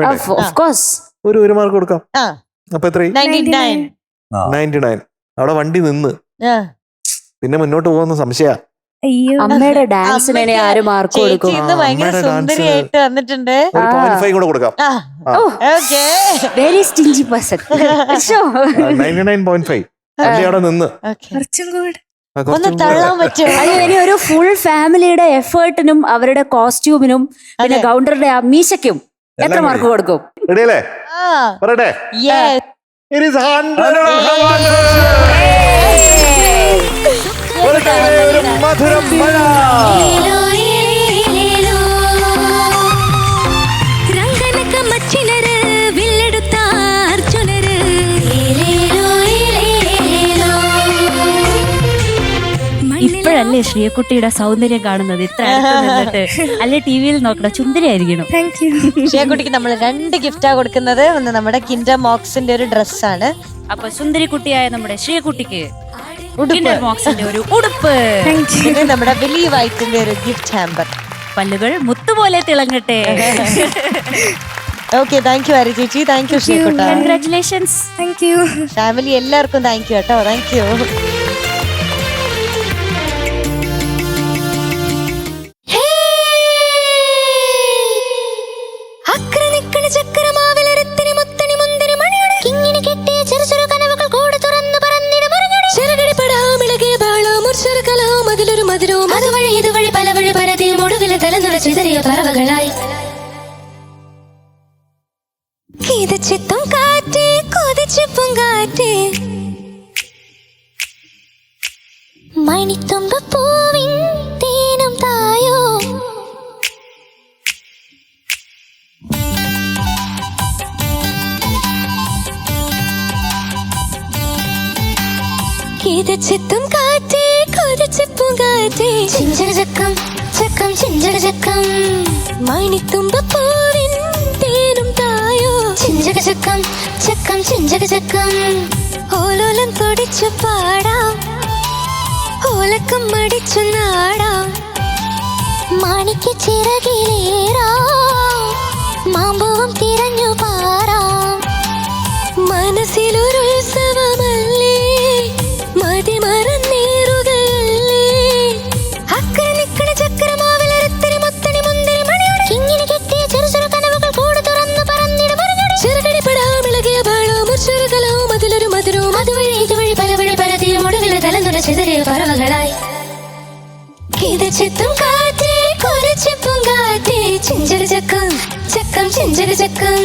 Of course. ഒരു മാർക്ക് കൊടുക്കാം. അപ്പൊ എത്രയായി? 99. അവിടെ വണ്ടി നിന്ന് പിന്നെ മുന്നോട്ട് പോകുന്ന സംശയ. അമ്മയുടെ ഡാൻസിനെ ആര് മാർക്ക് കൊടുക്കും? സുന്ദരിയായിട്ട് വന്നിട്ടുണ്ട്. 0.5 കൂടെ കൊടുക്കാം. Very stingy person. 99.5. അവിടെ നിന്ന് ഒന്ന് തള്ളാൻ പറ്റുമോ? ഇനി ഒരു ഫുൾ ഫാമിലിയുടെ എഫേർട്ടിനും അവരുടെ കോസ്റ്റ്യൂമിനും പിന്നെ ഗൗണ്ടറുടെ ആ മീശയ്ക്കും എത്ര മാർക്ക് കൊടുക്കും? റെഡിയല്ലേ? പറയട്ടെ. It is 100. ഒരു മധുരം മഴ. ഇപ്പോഴല്ലേ ശ്രീയക്കുട്ടിയുടെ സൗന്ദര്യം കാണുന്നത്? ഇത്ര അല്ലെ ടിവിയിൽ നോക്കണം, ചുന്ദരിയായിരിക്കണം. ശ്രീയക്കുട്ടിക്ക് നമ്മൾ 2 ഗിഫ്റ്റാ കൊടുക്കുന്നത്. ഒന്ന് നമ്മുടെ കിൻഡർ മോക്സിന്റെ ഒരു ഡ്രസ്സാണ്. അപ്പൊ സുന്ദരി കുട്ടിയായ നമ്മുടെ ശ്രീയക്കുട്ടിക്ക് കിൻഡർ മോക്സിന്റെ ഒരു ഉടുപ്പ്. പിന്നെ നമ്മുടെ വലിയ വൈറ്റിന്റെ ഒരു ഗിഫ്റ്റ് ഹാമ്പർ. പല്ലുകൾ മുത്തുപോലെ തിളങ്ങട്ടെ. ഓക്കെ, താങ്ക് യു ഹരി ചേച്ചി. താങ്ക് യു ശ്രീകുട്ട. കൺഗ്രാറ്റുലേഷൻസ്. താങ്ക് യു ഫാമിലി എല്ലാവർക്കും താങ്ക് യു കേട്ടോ. Thank you. ചിത്തം കാറ്റ് കൊതിച്ച് പൂങ്കാറ്റ് മണിത്തുമ്പ പൂവിൻ തേനും തായോ ചിത്തം കാറ്റ് കൊതിച്ച് പൂങ്കാറ്റ് ചിഞ്ചക ചക്കം ചക്കം ചിഞ്ചക ചക്കം മണിത്തുമ്പ പൂവിൻ തേനും തായോ ചിഞ്ചക ചക്കം ചക്കം ചിഞ്ചക ചക്കം ഓലോലം തൊടിച്ചു പാടാം ഓലക്കം മടിച്ചു നാടാം മാണിക്ക് ചിറകിലേറാം മാമ്പൂവം തിരഞ്ഞു പാറാം മനസ്സിലൊരു ഉത്സവമല്ലേ മതി മറന്നേറുകയല്ലേ അക്കരെ നിക്കണ ചക്രമാവിലരത്തിരി മുത്തണി മുന്തിരി മണിയോടെ ഇങ്ങനെ കെട്ടിയ ചെറു ചെറു കനവുകൾ കൂടെ തുറന്നു പറന്നിട മറിഞ്ഞോടെ ചെറുകടി പടാമിളകിയ ബാളവും ചെറുകലവും അതിലൊരു മധുരവും അതുവഴി ഇതുവഴി പല വഴി പരതിയും ഒടുവിലെ തലന്നുട ചെതറിയ പറവകളായി ചിത്തം കാറ്റ് കുരച്ച് പൂങ്കാറ്റ് ചിഞ്ചക ചക്കം ചക്കം ചിഞ്ചക ചക്കം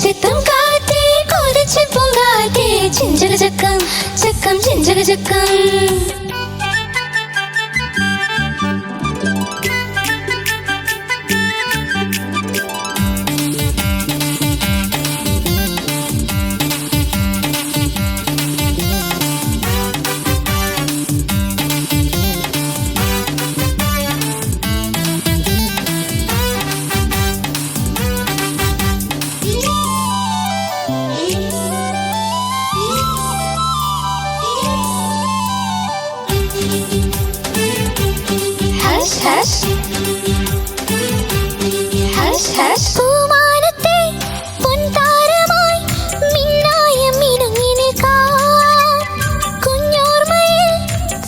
ചിത്തം കാറ്റ് കൊതിച്ച് പൂങ്കാറ്റ് ചിഞ്ചക ചക്കം ചക്കം ചിഞ്ചക ചക്കം പൂമാനത്തെ പൊൻതാരമായി മിന്നായ മിനുങ്ങി നിൽക്കാം. കുഞ്ഞോർമ്മയിൽ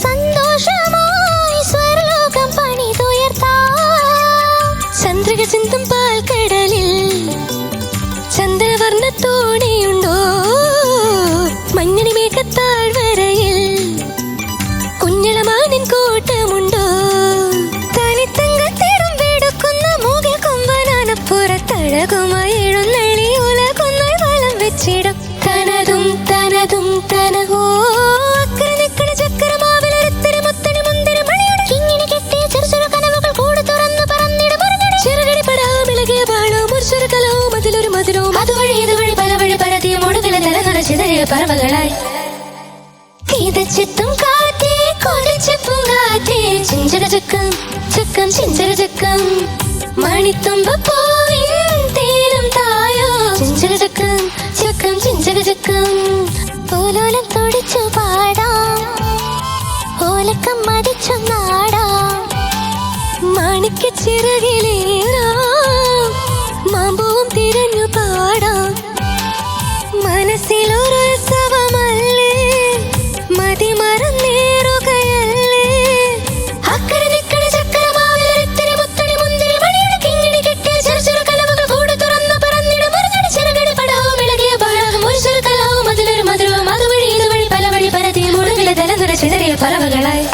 സന്തോഷമായി സ്വർലോകം പണിതുയർത്താം. ചന്ദ്രിക ചിന്തും പാൽക്കടലിൽ ചന്ദ്രവർണ്ണത്തോടെയുണ്ടോ മഞ്ഞണി മേഘത്താഴ്വരയിൽ കുഞ്ഞളമാനിൻ കൂട്ടമുണ്ടോ തനിത്തങ്കത്തിടും വെടുക്കുന്ന മൂകിൽ കൊമ്പനാനപ്പുറത്തഴകുമായി എഴുന്നള്ളി ഉലകുന്നായി വലം വെച്ചിടും തനതും തനതും തനഹോ അക്കരെ നിക്കണ ചക്രമാവിലൊരുത്തരി മുത്തണി മുന്തിരി മണിയുടെ കിങ്ങിണി കെട്ടിയ ചെറുചെറു കനവുകൾ കൂട് തുറന്ന് പറന്നിട മറിഞ്ഞടി ചെറുകടി പടാമിളകിയ ബാളവും ഒരു ചെറുകലവും അതിലൊരു മധുരവും അതുവഴി ഇതുവഴി പല വഴി പരതിയ മുടുകിലെ നിലനിറ ചിതറിയ പറവകളായി ചിത്തും കാറ്റേ കൊതിച്ചപ്പും കാറ്റേ ചിഞ്ചക ചക്കം ചക്കം ചിഞ്ചക ചക്കം മണിത്തുമ്പ പൂവിൻ തേനും തായോ ചിഞ്ചക ചക്കം ചക്കം ചിഞ്ചക ചക്കം ഓലോലം തൊടിച്ചു പാടാം ഓലക്കം മതിച്ചു നാടാം മാണിക്ക ചിറകിലേറാം മാമ്പൂവും തിരഞ്ഞു പാടാം മനസ്സിലൊരുത്സവമല്ലേ മതി മറന്നേറുകയല്ലേ അക്കരെ നിക്കണ ചക്രമാവിലൊരുത്തരി മുത്തണി മുന്തിരി മണിയുടെ കിങ്ങിണി കെട്ടിയ ചെറുചെറു കനവുകൾ കൂട് തുറന്ന് പറന്നിട മറിഞ്ഞടി ചെറുകടി പടവും ഇളകിയ ബഹളവും ഒരു ചെറുകലവും അതിലൊരു മധുരവും അതുവഴി ഇതുവഴി പല വഴി പരതി മുടുകിലെ തലനിറ ചിതറിയ പറവകളായി.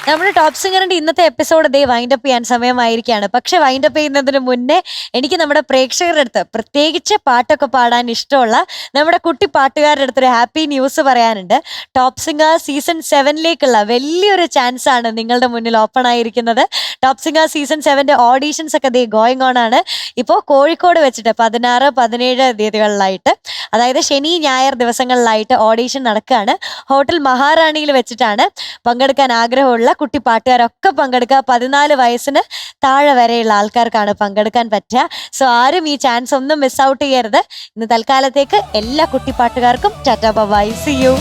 നമ്മുടെ ടോപ്പ് സിംഗറിന്റെ ഇന്നത്തെ എപ്പിസോഡ് ദേ വൈൻഡപ്പ് ചെയ്യാൻ സമയമായിരിക്കുകയാണ്. പക്ഷെ വൈൻഡപ്പ് ചെയ്യുന്നതിന് മുന്നേ എനിക്ക് നമ്മുടെ പ്രേക്ഷകരുടെ അടുത്ത്, പ്രത്യേകിച്ച് പാട്ടൊക്കെ പാടാൻ ഇഷ്ടമുള്ള നമ്മുടെ കുട്ടി പാട്ടുകാരുടെ അടുത്തൊരു ഹാപ്പി ന്യൂസ് പറയാനുണ്ട്. ടോപ്പ് സിംഗർ സീസൺ 7ലേക്കുള്ള വലിയൊരു ചാൻസ് ആണ് നിങ്ങളുടെ മുന്നിൽ ഓപ്പൺ ആയിരിക്കുന്നത്. ടോപ്പ് സിംഗർ സീസൺ 7ന്റെ ഓഡീഷൻസ് ഒക്കെ ദേ ഗോയിങ് ഓൺ ആണ്. ഇപ്പോൾ കോഴിക്കോട് വെച്ചിട്ട് 16, 17 തീയതികളിലായിട്ട്, അതായത് ശനി ഞായർ ദിവസങ്ങളിലായിട്ട് ഓഡീഷൻ നടക്കുകയാണ്. ഹോട്ടൽ മഹാറാണിയിൽ വെച്ചിട്ടാണ്. പങ്കെടുക്കാൻ ആഗ്രഹമുള്ള കുട്ടി പാട്ടുകാരൊക്കെ പങ്കെടുക്കുക. 14 വയസ്സിന് താഴെ വരെയുള്ള ആൾക്കാർക്കാണ് പങ്കെടുക്കാൻ പറ്റുക. സോ ആരും ഈ ചാൻസ് ഒന്നും മിസ് ഔട്ട് ചെയ്യരുത്. ഇന്ന് തൽക്കാലത്തേക്ക് എല്ലാ കുട്ടി പാട്ടുകാർക്കും ടാറ്റാ ബൈ, സീ യു.